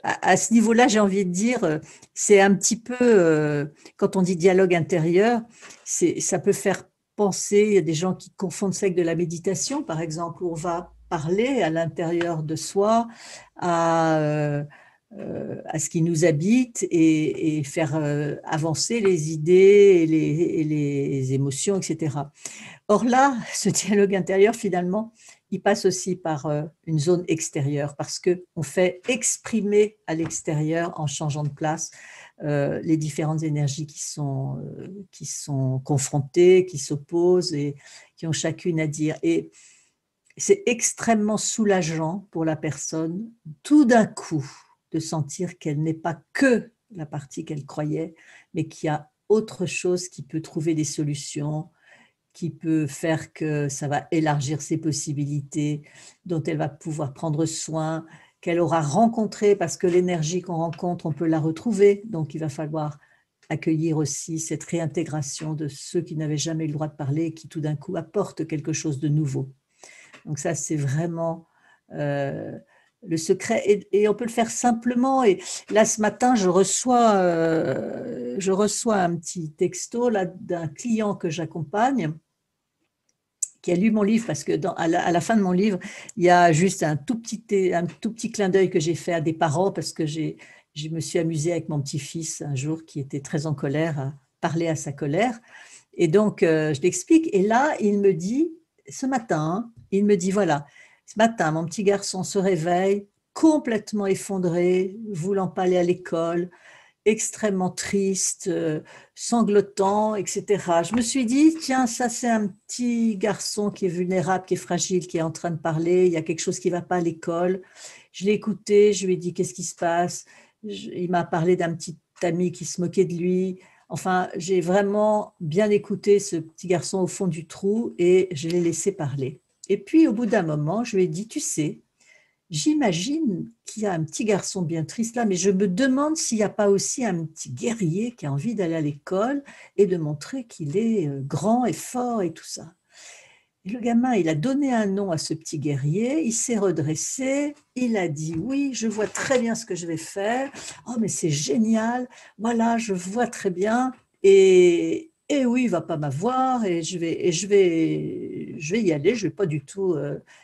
à ce niveau-là, j'ai envie de dire, c'est un petit peu, quand on dit dialogue intérieur, ça peut faire penser, il y a des gens qui confondent ça avec de la méditation, par exemple, où on va parler à l'intérieur de soi, à ce qui nous habite et faire avancer les idées et les émotions, etc. Or là, ce dialogue intérieur, finalement, il passe aussi par une zone extérieure parce qu'on fait exprimer à l'extérieur, en changeant de place, les différentes énergies qui sont confrontées, qui s'opposent et qui ont chacune à dire. Et c'est extrêmement soulageant pour la personne, tout d'un coup, de sentir qu'elle n'est pas que la partie qu'elle croyait, mais qu'il y a autre chose qui peut trouver des solutions, qui peut faire que ça va élargir ses possibilités, dont elle va pouvoir prendre soin, qu'elle aura rencontré, parce que l'énergie qu'on rencontre, on peut la retrouver. Donc, il va falloir accueillir aussi cette réintégration de ceux qui n'avaient jamais eu le droit de parler et qui tout d'un coup apportent quelque chose de nouveau. Donc ça, c'est vraiment le secret. Et on peut le faire simplement. Et là, ce matin, je reçois un petit texto là, d'un client que j'accompagne qui a lu mon livre, parce que à la fin de mon livre, il y a juste un tout petit clin d'œil que j'ai fait à des parents, parce que je me suis amusée avec mon petit-fils un jour qui était très en colère, à parler à sa colère. Et donc, je l'explique. Et là, il me dit, ce matin, il me dit, voilà, ce matin, mon petit garçon se réveille complètement effondré, voulant pas aller à l'école, extrêmement triste, sanglotant, etc. Je me suis dit, tiens, ça c'est un petit garçon qui est vulnérable, qui est fragile, qui est en train de parler, il y a quelque chose qui ne va pas à l'école. Je l'ai écouté, je lui ai dit, qu'est-ce qui se passe? Il m'a parlé d'un petit ami qui se moquait de lui. Enfin, j'ai vraiment bien écouté ce petit garçon au fond du trou et je l'ai laissé parler. Et puis, au bout d'un moment, je lui ai dit, tu sais, j'imagine qu'il y a un petit garçon bien triste là, mais je me demande s'il n'y a pas aussi un petit guerrier qui a envie d'aller à l'école et de montrer qu'il est grand et fort et tout ça. Et le gamin, il a donné un nom à ce petit guerrier, il s'est redressé, il a dit oui, je vois très bien ce que je vais faire. Oh, mais c'est génial, voilà, je vois très bien. Et oui, il va pas m'avoir et je vais y aller, je vais pas du tout.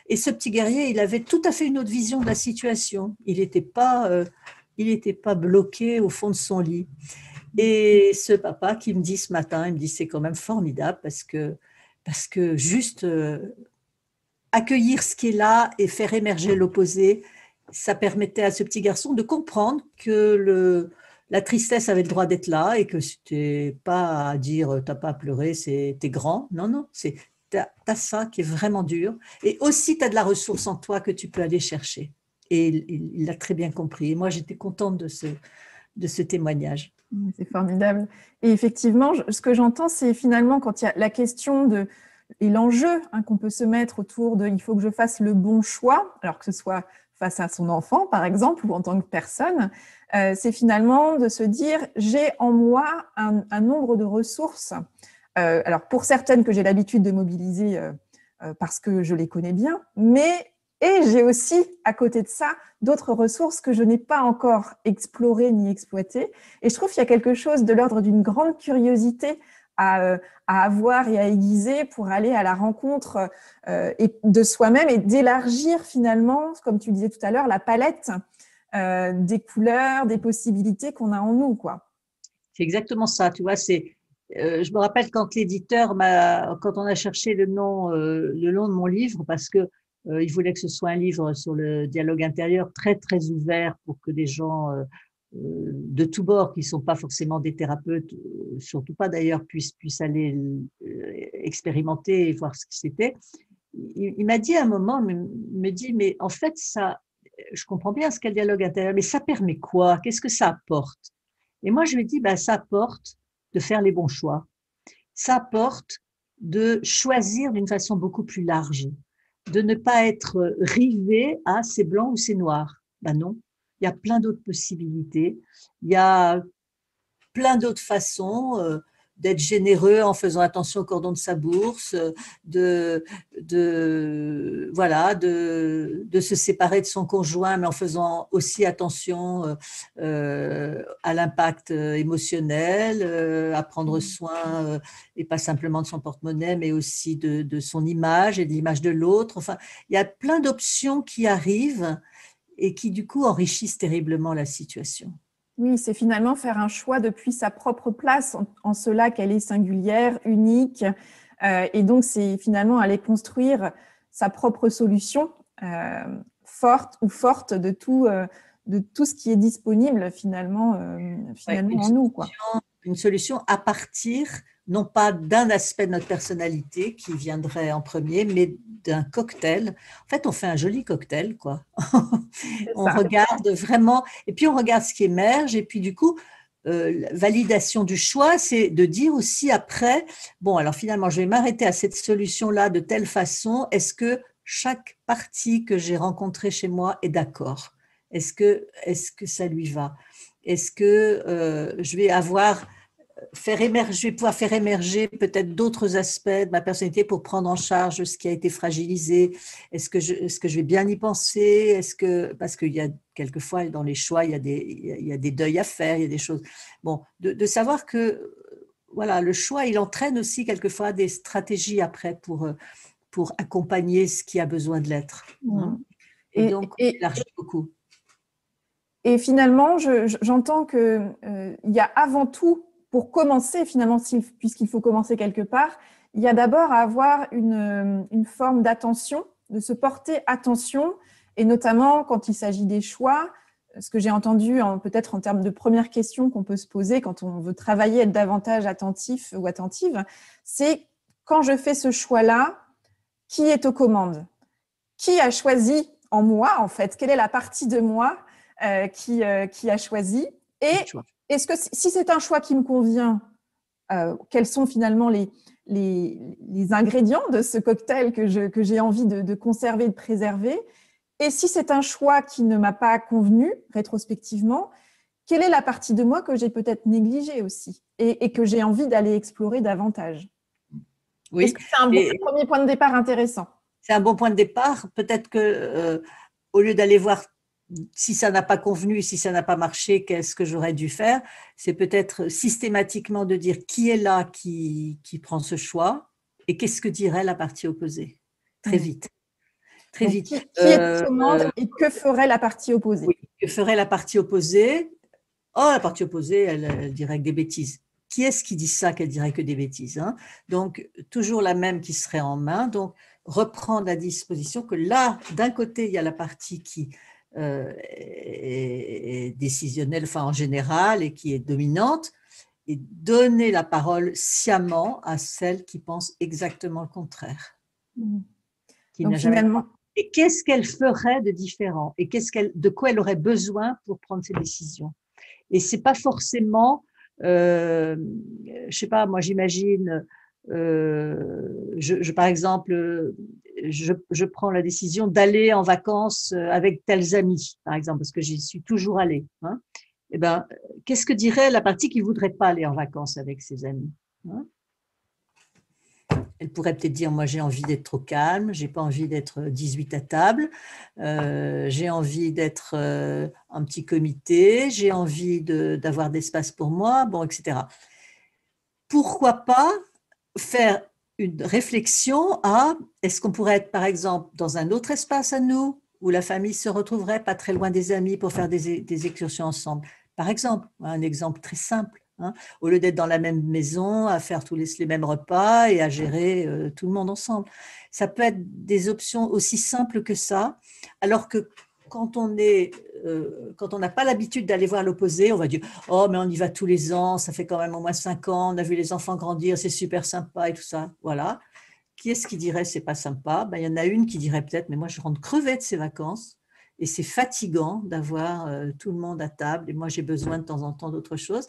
Et ce petit guerrier, il avait tout à fait une autre vision de la situation. Il était pas bloqué au fond de son lit. Et ce papa qui me dit ce matin, il me dit c'est quand même formidable parce que juste accueillir ce qui est là et faire émerger l'opposé, ça permettait à ce petit garçon de comprendre que la tristesse avait le droit d'être là et que c'était pas à dire t'as pas à pleurer, t'es grand. Non, non, t'as ça qui est vraiment dur. Et aussi, tu as de la ressource en toi que tu peux aller chercher. Et il l'a très bien compris. Et moi, j'étais contente de ce témoignage.
C'est formidable. Et effectivement, ce que j'entends, c'est finalement quand il y a la question et l'enjeu qu'on peut se mettre autour de il faut que je fasse le bon choix, alors que ce soit face à son enfant, par exemple, ou en tant que personne, c'est finalement de se dire j'ai en moi un nombre de ressources. Alors pour certaines que j'ai l'habitude de mobiliser parce que je les connais bien, et j'ai aussi, à côté de ça, d'autres ressources que je n'ai pas encore explorées ni exploitées. Et je trouve qu'il y a quelque chose de l'ordre d'une grande curiosité à avoir et à aiguiser pour aller à la rencontre de soi-même et d'élargir finalement, comme tu disais tout à l'heure, la palette des couleurs, des possibilités qu'on a en nous, quoi.
C'est exactement ça, tu vois, c'est Je me rappelle quand quand on a cherché le nom de mon livre, parce que il voulait que ce soit un livre sur le dialogue intérieur très très ouvert pour que des gens de tous bords, qui ne sont pas forcément des thérapeutes, surtout pas d'ailleurs, puissent aller expérimenter et voir ce que c'était. Il m'a dit à un moment, il me dit, mais en fait, ça, je comprends bien ce qu'est le dialogue intérieur, mais ça permet quoi? Qu'est-ce que ça apporte? Et moi, je lui ai dit, ben, ça apporte de faire les bons choix. Ça apporte de choisir d'une façon beaucoup plus large, de ne pas être rivé à c'est blanc ou c'est noir. Ben non, il y a plein d'autres possibilités. Il y a plein d'autres façons d'être généreux en faisant attention au cordon de sa bourse, voilà, de se séparer de son conjoint, mais en faisant aussi attention à l'impact émotionnel, à prendre soin et pas simplement de son porte-monnaie, mais aussi de son image et de l'image de l'autre. Enfin, il y a plein d'options qui arrivent et qui, du coup, enrichissent terriblement la situation.
Oui, c'est finalement faire un choix depuis sa propre place, en cela qu'elle est singulière, unique. Et donc, c'est finalement aller construire sa propre solution, forte de tout ce qui est disponible finalement
Ouais,
en nous, quoi.
Une solution à partir, non pas d'un aspect de notre personnalité qui viendrait en premier, mais d'un cocktail. En fait, on fait un joli cocktail, quoi.
C'est
On
ça.
regarde vraiment, et puis on regarde ce qui émerge, et puis du coup, validation du choix, c'est de dire aussi après, bon, alors finalement, je vais m'arrêter à cette solution-là de telle façon, est-ce que chaque partie que j'ai rencontrée chez moi est d'accord? Est-ce que ça lui va? Est-ce que je vais je vais pouvoir faire émerger peut-être d'autres aspects de ma personnalité pour prendre en charge ce qui a été fragilisé? Est-ce que je vais bien y penser? Parce qu'il y a quelquefois dans les choix, il y a des deuils à faire, il y a des choses. Bon, de savoir que voilà, le choix, il entraîne aussi quelquefois des stratégies après pour accompagner ce qui a besoin de l'être. Hein. Et
Et,
donc, on
et,
élargit beaucoup.
et finalement, j'entends que il y a avant tout, pour commencer finalement, puisqu'il faut commencer quelque part, il y a d'abord à avoir une forme d'attention, de se porter attention, et notamment quand il s'agit des choix, ce que j'ai entendu peut-être en termes de première question qu'on peut se poser quand on veut travailler, être davantage attentif ou attentive, c'est quand je fais ce choix-là, qui est aux commandes? Qui a choisi en moi, en fait? Quelle est la partie de moi qui a choisi? Et est-ce que si c'est un choix qui me convient, quels sont finalement les ingrédients de ce cocktail que j'ai envie de conserver, de préserver? Et si c'est un choix qui ne m'a pas convenu rétrospectivement, quelle est la partie de moi que j'ai peut-être négligée aussi et que j'ai envie d'aller explorer davantage? Est-ce
Oui,
que c'est un premier point de départ intéressant?
c'est un bon point de départ. Peut-être que au lieu d'aller voir si ça n'a pas convenu, si ça n'a pas marché, qu'est-ce que j'aurais dû faire, c'est peut-être systématiquement de dire qui est là qui prend ce choix et qu'est-ce que dirait la partie opposée. Très vite. Très
Donc,
vite.
qui est aux commandes et que ferait la partie opposée?
Oui, que ferait la partie opposée? Oh, la partie opposée, elle dirait que des bêtises. Qui est-ce qui dit ça qu'elle dirait que des bêtises, hein? Donc, toujours la même qui serait en main. Donc, reprendre la disposition que là, d'un côté, il y a la partie qui est décisionnelle, enfin en général, et qui est dominante, et donner la parole sciemment à celle qui pense exactement le contraire, qui
Donc
n'a jamais.
finalement,
Et qu'est-ce qu'elle ferait de différent? Et de quoi elle aurait besoin pour prendre ses décisions? Et c'est pas forcément, je sais pas, moi j'imagine, par exemple, je prends la décision d'aller en vacances avec tels amis, par exemple, parce que j'y suis toujours allée. Hein. Eh ben, qu'est-ce que dirait la partie qui voudrait pas aller en vacances avec ses amis? Hein? Elle pourrait peut-être dire, moi j'ai envie d'être trop calme, j'ai pas envie d'être 18 à table, j'ai envie d'être en petit comité, j'ai envie d'avoir d'espace pour moi, bon, etc. Pourquoi pas faire une réflexion à, est-ce qu'on pourrait être par exemple dans un autre espace à nous, où la famille se retrouverait pas très loin des amis pour faire des excursions ensemble. Par exemple, un exemple très simple, hein, au lieu d'être dans la même maison, à faire tous les mêmes repas et à gérer tout le monde ensemble. Ça peut être des options aussi simples que ça, alors que quand on est, quand on n'a pas l'habitude d'aller voir l'opposé, on va dire: «Oh, mais on y va tous les ans, ça fait quand même au moins 5 ans, on a vu les enfants grandir, c'est super sympa et tout ça». Voilà. Qui est-ce qui dirait: «C'est pas sympa»? Ben, il y en a une qui dirait peut-être: «Mais moi, je rentre crevée de ces vacances et c'est fatigant d'avoir, tout le monde à table et moi, j'ai besoin de temps en temps d'autre chose».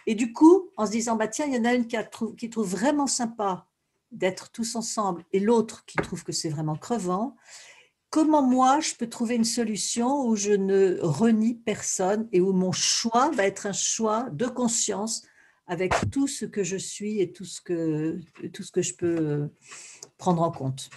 Et du coup, en se disant: «Bah, tiens, il y en a une qui trouve vraiment sympa d'être tous ensemble et l'autre qui trouve que c'est vraiment crevant. Comment moi, je peux trouver une solution où je ne renie personne et où mon choix va être un choix de conscience avec tout ce que je suis et tout ce que je peux, prendre en compte».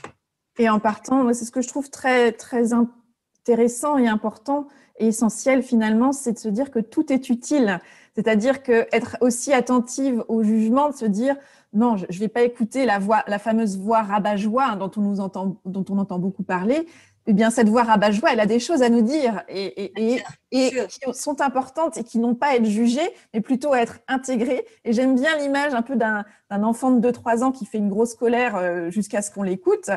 Et en partant, moi, c'est ce que je trouve très, très intéressant et important et essentiel finalement, c'est de se dire que tout est utile. C'est-à-dire qu'être aussi attentive au jugement, de se dire non, je ne vais pas écouter la fameuse voix rabat-joie hein, dont on entend beaucoup parler. Eh bien, cette voix rabat-joie, elle a des choses à nous dire et
Sûr.
qui sont importantes et qui n'ont pas à être jugées, mais plutôt à être intégrées. Et j'aime bien l'image un peu d'un enfant de 2-3 ans qui fait une grosse colère jusqu'à ce qu'on l'écoute.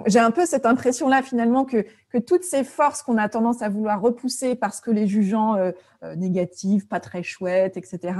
J'ai un peu cette impression-là finalement que toutes ces forces qu'on a tendance à vouloir repousser parce que les jugeant négatives, pas très chouettes, etc.,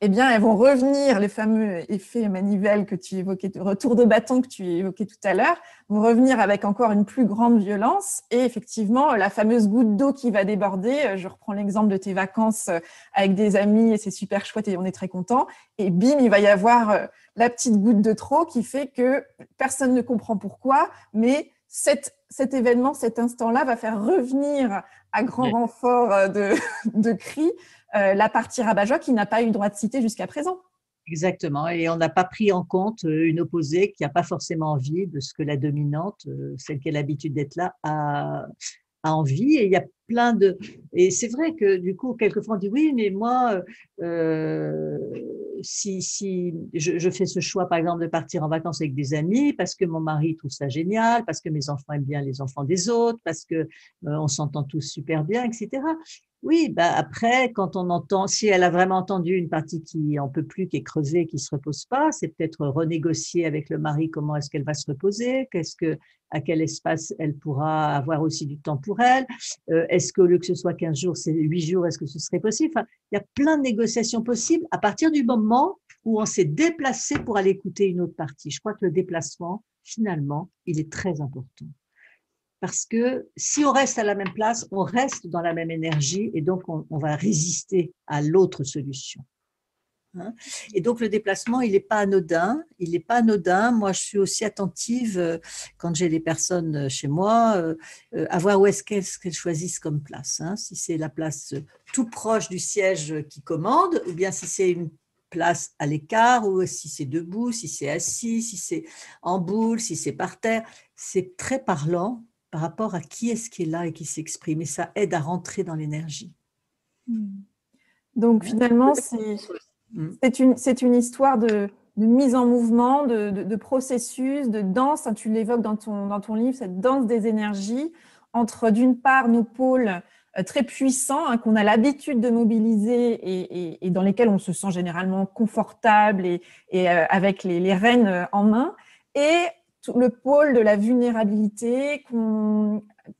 eh bien, elles vont revenir, les fameux effets manivelle que tu évoquais, retour de bâton que tu évoquais tout à l'heure, vont revenir avec encore une plus grande violence. Et effectivement, la fameuse goutte d'eau qui va déborder, je reprends l'exemple de tes vacances avec des amis et c'est super chouette et on est très content. Et bim, il va y avoir la petite goutte de trop qui fait que personne ne comprend pourquoi, mais cet événement, cet instant-là va faire revenir à grand renfort de cris la partie rabat-joie qui n'a pas eu droit de citer jusqu'à présent.
Exactement, et on n'a pas pris en compte, une opposée qui n'a pas forcément envie de ce que la dominante, celle qui a l'habitude d'être là, a envie. Et il y a plein de et c'est vrai que du coup, quelquefois on dit: «Oui, mais moi, si je fais ce choix, par exemple, de partir en vacances avec des amis parce que mon mari trouve ça génial, parce que mes enfants aiment bien les enfants des autres, parce que, on s'entend tous super bien» et cetera. Oui, bah, après, quand on entend si elle a vraiment entendu une partie qui en peut plus, qui est crevée, qui se repose pas, c'est peut-être renégocier avec le mari comment est-ce qu'elle va se reposer, à quel espace elle pourra avoir aussi du temps pour elle. Est-ce qu'au lieu que ce soit 15 jours, c'est 8 jours, est-ce que ce serait possible? Enfin, il y a plein de négociations possibles à partir du moment où on s'est déplacé pour aller écouter une autre partie. Je crois que le déplacement, finalement, il est très important. Parce que si on reste à la même place, on reste dans la même énergie et donc on va résister à l'autre solution. Hein. Et donc le déplacement, il n'est pas anodin. Il n'est pas anodin. Moi, je suis aussi attentive quand j'ai des personnes chez moi, à voir où est-ce qu'elles choisissent comme place. Hein. Si c'est la place tout proche du siège qui commande, ou bien si c'est une place à l'écart, ou si c'est debout, si c'est assis, si c'est en boule, si c'est par terre. C'est très parlant par rapport à qui est-ce qui est là et qui s'exprime. Et ça aide à rentrer dans l'énergie.
Donc
Hein.
finalement,
Mm.
c'est une histoire de mise en mouvement, de processus, de danse. Hein, tu l'évoques dans ton livre, cette danse des énergies entre d'une part nos pôles très puissants hein, qu'on a l'habitude de mobiliser et dans lesquels on se sent généralement confortable et avec les rênes en main, et le pôle de la vulnérabilité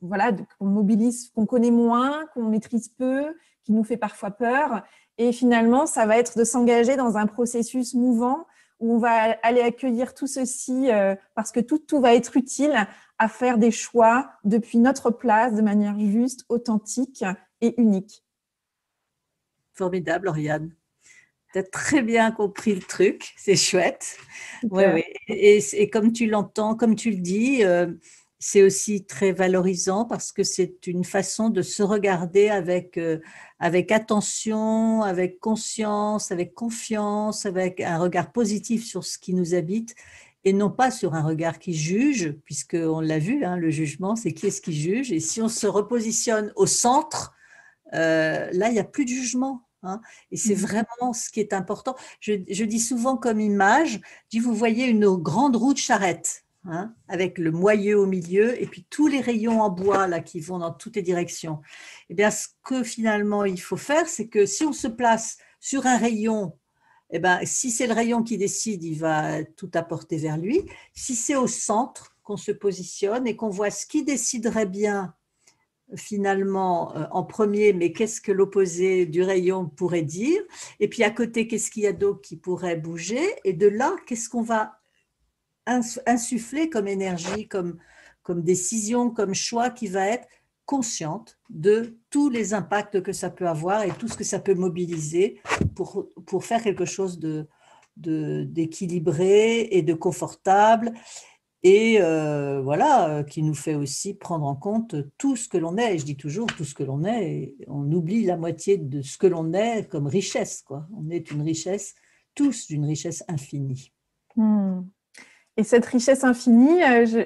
voilà, qu'on mobilise, qu'on connaît moins, qu'on maîtrise peu, qui nous fait parfois peur. Et finalement, ça va être de s'engager dans un processus mouvant où on va aller accueillir tout ceci parce que tout va être utile à faire des choix depuis notre place de manière juste, authentique et unique.
Formidable, Oriane. Tu as très bien compris le truc, c'est chouette. Oui,
Super.
oui. Et comme tu l'entends, comme tu le dis, c'est aussi très valorisant parce que c'est une façon de se regarder avec attention, avec conscience, avec confiance, avec un regard positif sur ce qui nous habite et non pas sur un regard qui juge, puisqu'on l'a vu, hein, le jugement, c'est qui est-ce qui juge. Et si on se repositionne au centre, là, il n'y a plus de jugement. Hein, et c'est vraiment ce qui est important. Je dis souvent comme image, je dis, vous voyez une grande roue de charrette, hein, avec le moyeu au milieu et puis tous les rayons en bois là, qui vont dans toutes les directions. Eh bien, ce que finalement il faut faire, c'est que si on se place sur un rayon, eh ben, si c'est le rayon qui décide, il va tout apporter vers lui. Si c'est au centre qu'on se positionne et qu'on voit ce qui déciderait bien finalement en premier, mais qu'est-ce que l'opposé du rayon pourrait dire? Et puis à côté, qu'est-ce qu'il y a d'autre qui pourrait bouger? Et de là, qu'est-ce qu'on va insuffler comme énergie, comme décision, comme choix qui va être consciente de tous les impacts que ça peut avoir et tout ce que ça peut mobiliser pour faire quelque chose d'équilibré et de confortable et voilà, qui nous fait aussi prendre en compte tout ce que l'on est. Et je dis toujours tout ce que l'on est, et on oublie la moitié de ce que l'on est comme richesse, quoi. On est une richesse, tous d'une richesse infinie.
Hmm. Et cette richesse infinie,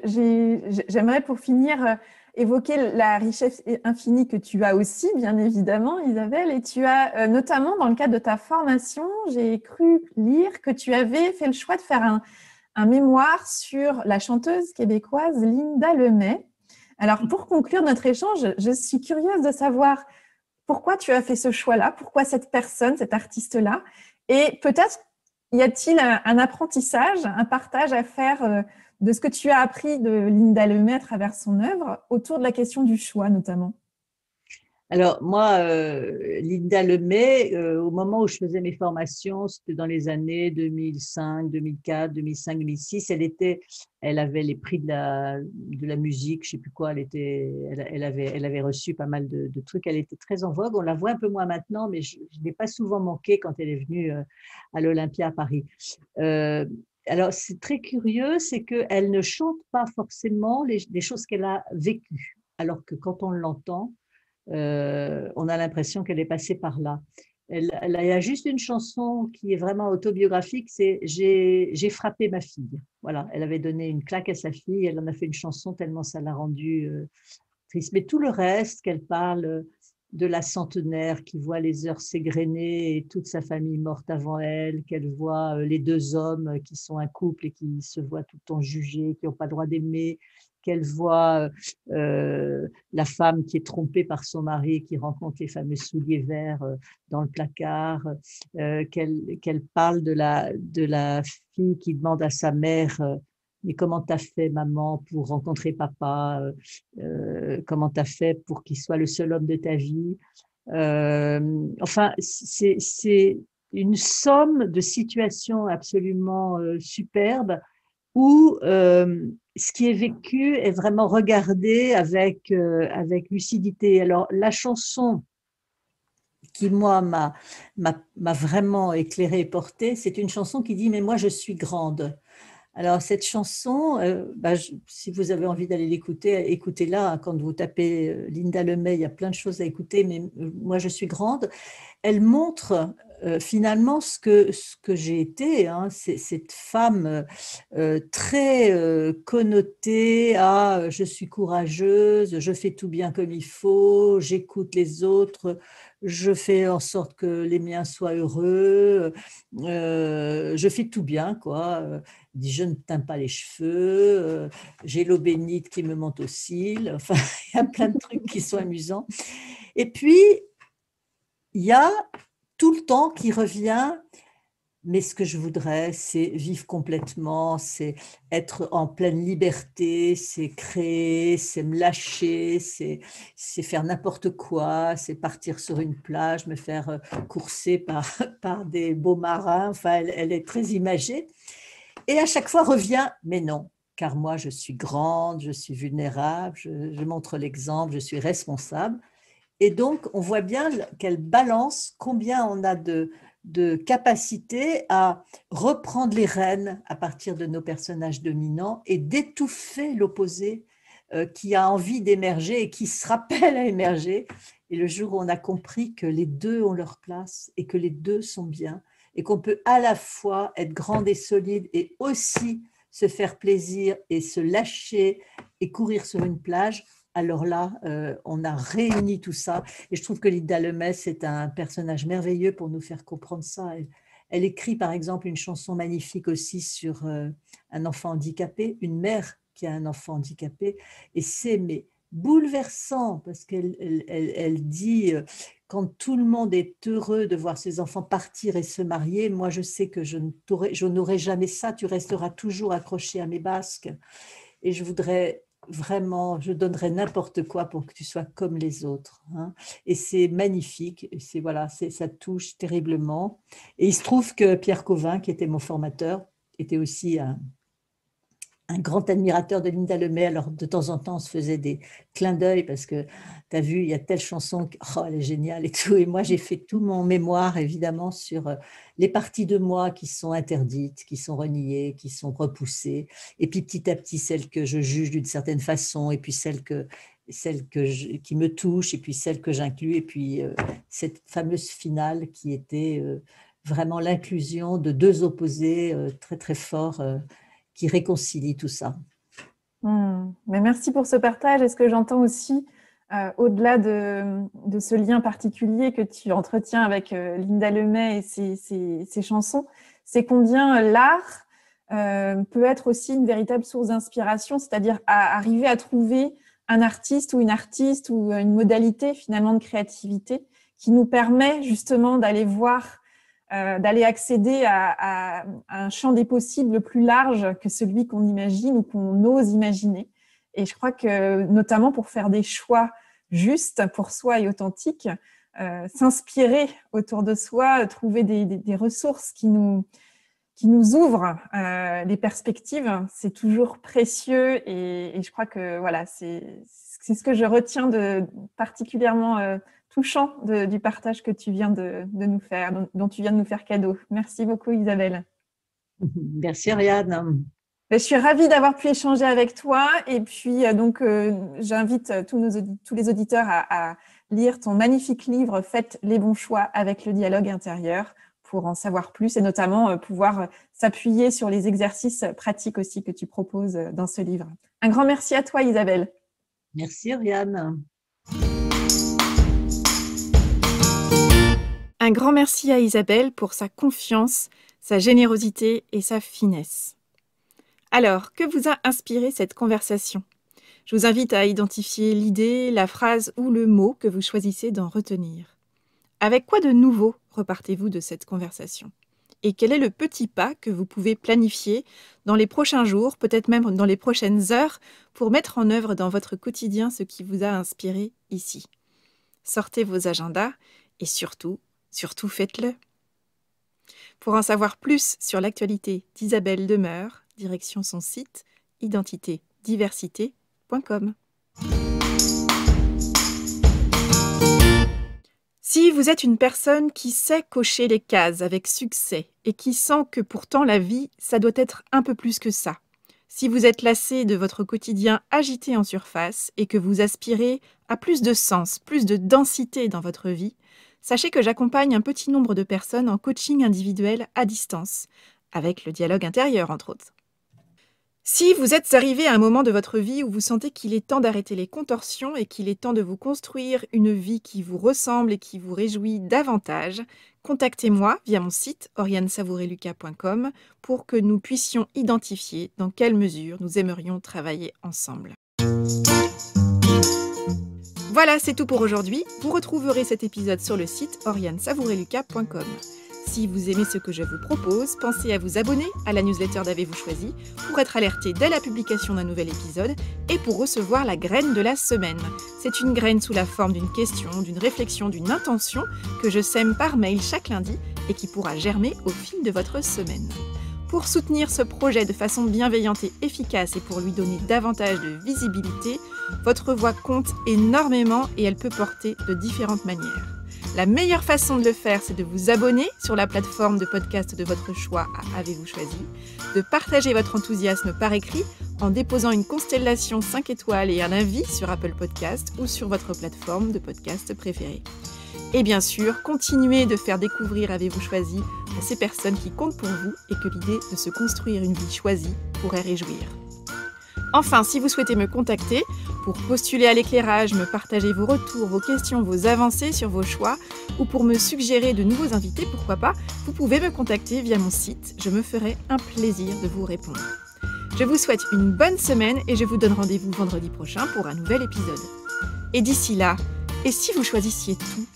j'aimerais pour finir évoquer la richesse infinie que tu as aussi, bien évidemment, Isabelle. Et tu as notamment, dans le cadre de ta formation, j'ai cru lire que tu avais fait le choix de faire un mémoire sur la chanteuse québécoise Linda Lemay. Alors, pour conclure notre échange, je suis curieuse de savoir pourquoi tu as fait ce choix-là, pourquoi cette personne, cet artiste-là, et peut-être y a-t-il un apprentissage, un partage à faire de ce que tu as appris de Linda Lemay à travers son œuvre autour de la question du choix notamment?
Alors moi, Linda Lemay, au moment où je faisais mes formations, c'était dans les années 2005, 2004, 2005, 2006, elle avait les prix de la musique, je sais plus quoi, elle avait reçu pas mal de trucs, elle était très en vogue, on la voit un peu moins maintenant, mais je n'ai pas souvent manqué quand elle est venue à l'Olympia à Paris. Euh, alors c'est très curieux, c'est qu'elle ne chante pas forcément les choses qu'elle a vécues, alors que quand on l'entend, on a l'impression qu'elle est passée par là. Elle a juste une chanson qui est vraiment autobiographique, c'est J'ai frappé ma fille. Voilà, elle avait donné une claque à sa fille, elle en a fait une chanson tellement ça l'a rendue triste. Mais tout le reste, qu'elle parle de la centenaire qui voit les heures s'égrener et toute sa famille morte avant elle, qu'elle voit les deux hommes qui sont un couple et qui se voient tout le temps jugés, qui n'ont pas le droit d'aimer, qu'elle voit la femme qui est trompée par son mari, qui rencontre les fameux souliers verts dans le placard, qu'elle parle de la fille qui demande à sa mère mais comment t'as fait, maman, pour rencontrer papa? Comment t'as fait pour qu'il soit le seul homme de ta vie? Enfin, c'est une somme de situations absolument superbes où ce qui est vécu est vraiment regardé avec lucidité. Alors, la chanson qui, moi, m'a vraiment éclairée et portée, c'est une chanson qui dit « Mais moi, je suis grande ». Alors, cette chanson, si vous avez envie d'aller l'écouter, écoutez-la. Quand vous tapez Linda Lemay, il y a plein de choses à écouter, mais moi, je suis grande. Elle montre finalement ce que j'ai été, hein, cette femme très connotée à je suis courageuse, je fais tout bien comme il faut, j'écoute les autres, je fais en sorte que les miens soient heureux, je fais tout bien, quoi. Elle dit, je ne teins pas les cheveux, j'ai l'eau bénite qui me monte aux cils, enfin, il y a plein de trucs qui sont amusants. Et puis, il y a tout le temps qui revient, mais ce que je voudrais, c'est vivre complètement, c'est être en pleine liberté, c'est créer, c'est me lâcher, c'est faire n'importe quoi, c'est partir sur une plage, me faire courser par des beaux marins, enfin, elle est très imagée. Et à chaque fois revient, mais non, car moi je suis grande, je suis vulnérable, je montre l'exemple, je suis responsable. Et donc, on voit bien qu'elle balance combien on a de capacité à reprendre les rênes à partir de nos personnages dominants et d'étouffer l'opposé qui a envie d'émerger et qui se rappelle à émerger. Et le jour où on a compris que les deux ont leur place et que les deux sont bien et qu'on peut à la fois être grande et solide et aussi se faire plaisir et se lâcher et courir sur une plage, alors là, on a réuni tout ça. Et je trouve que Linda Lemay, c'est un personnage merveilleux pour nous faire comprendre ça. Elle écrit, par exemple, une chanson magnifique aussi sur un enfant handicapé, une mère qui a un enfant handicapé. Et c'est mais bouleversant parce elle dit quand tout le monde est heureux de voir ses enfants partir et se marier, moi je sais que je n'aurai jamais ça, tu resteras toujours accroché à mes basques et je voudrais vraiment, je donnerais n'importe quoi pour que tu sois comme les autres, hein. Et c'est magnifique, et c'est voilà, ça touche terriblement. Et il se trouve que Pierre Cauvin, qui était mon formateur, était aussi un grand admirateur de Linda Lemay. Alors, de temps en temps, on se faisait des clins d'œil parce que tu as vu, il y a telle chanson, oh, elle est géniale et tout. Et moi, j'ai fait tout mon mémoire, évidemment, sur les parties de moi qui sont interdites, qui sont reniées, qui sont repoussées. Et puis, petit à petit, celles que je juge d'une certaine façon, et puis qui me touchent, et puis celles que j'inclus, et puis cette fameuse finale qui était vraiment l'inclusion de deux opposés très, très forts qui réconcilie tout ça.
Mais merci pour ce partage. Et ce que j'entends aussi, au-delà de ce lien particulier que tu entretiens avec Linda Lemay et ses chansons, c'est combien l'art peut être aussi une véritable source d'inspiration, c'est-à-dire arriver à trouver un artiste ou une modalité finalement de créativité qui nous permet justement d'aller voir d'aller accéder à un champ des possibles plus large que celui qu'on imagine ou qu'on ose imaginer. Et je crois que, notamment pour faire des choix justes pour soi et authentiques, s'inspirer autour de soi, trouver des ressources qui nous ouvrent les perspectives, c'est toujours précieux. Et je crois que voilà, c'est ce que je retiens de particulièrement touchant du partage que tu viens de nous faire, dont tu viens de nous faire cadeau. Merci beaucoup, Isabelle.
Merci, Ariane.
Je suis ravie d'avoir pu échanger avec toi. Et puis, j'invite tous les auditeurs à lire ton magnifique livre « Faites les bons choix avec le dialogue intérieur » pour en savoir plus et notamment pouvoir s'appuyer sur les exercices pratiques aussi que tu proposes dans ce livre. Un grand merci à toi, Isabelle.
Merci, Ariane.
Un grand merci à Isabelle pour sa confiance, sa générosité et sa finesse. Alors, que vous a inspiré cette conversation ? Je vous invite à identifier l'idée, la phrase ou le mot que vous choisissez d'en retenir. Avec quoi de nouveau repartez-vous de cette conversation ? Et quel est le petit pas que vous pouvez planifier dans les prochains jours, peut-être même dans les prochaines heures, pour mettre en œuvre dans votre quotidien ce qui vous a inspiré ici ? Sortez vos agendas et surtout faites-le. Pour en savoir plus sur l'actualité d'Isabelle Demeur, direction son site identitédiversité.com. Si vous êtes une personne qui sait cocher les cases avec succès et qui sent que pourtant la vie, ça doit être un peu plus que ça, si vous êtes lassé de votre quotidien agité en surface et que vous aspirez à plus de sens, plus de densité dans votre vie, sachez que j'accompagne un petit nombre de personnes en coaching individuel à distance, avec le dialogue intérieur entre autres. Si vous êtes arrivé à un moment de votre vie où vous sentez qu'il est temps d'arrêter les contorsions et qu'il est temps de vous construire une vie qui vous ressemble et qui vous réjouit davantage, contactez-moi via mon site orianesavoureluca.com pour que nous puissions identifier dans quelle mesure nous aimerions travailler ensemble. Voilà, c'est tout pour aujourd'hui. Vous retrouverez cet épisode sur le site orianesavoureluca.com. Si vous aimez ce que je vous propose, pensez à vous abonner à la newsletter d'Avez-vous choisi pour être alerté dès la publication d'un nouvel épisode et pour recevoir la graine de la semaine. C'est une graine sous la forme d'une question, d'une réflexion, d'une intention que je sème par mail chaque lundi et qui pourra germer au fil de votre semaine. Pour soutenir ce projet de façon bienveillante et efficace et pour lui donner davantage de visibilité, votre voix compte énormément et elle peut porter de différentes manières. La meilleure façon de le faire, c'est de vous abonner sur la plateforme de podcast de votre choix à Avez-vous choisi, de partager votre enthousiasme par écrit en déposant une constellation 5 étoiles et un avis sur Apple Podcast ou sur votre plateforme de podcast préférée. Et bien sûr, continuez de faire découvrir Avez-vous choisi à ces personnes qui comptent pour vous et que l'idée de se construire une vie choisie pourrait réjouir. Enfin, si vous souhaitez me contacter pour postuler à l'éclairage, me partager vos retours, vos questions, vos avancées sur vos choix ou pour me suggérer de nouveaux invités, pourquoi pas, vous pouvez me contacter via mon site. Je me ferai un plaisir de vous répondre. Je vous souhaite une bonne semaine et je vous donne rendez-vous vendredi prochain pour un nouvel épisode. Et d'ici là, et si vous choisissiez tout ?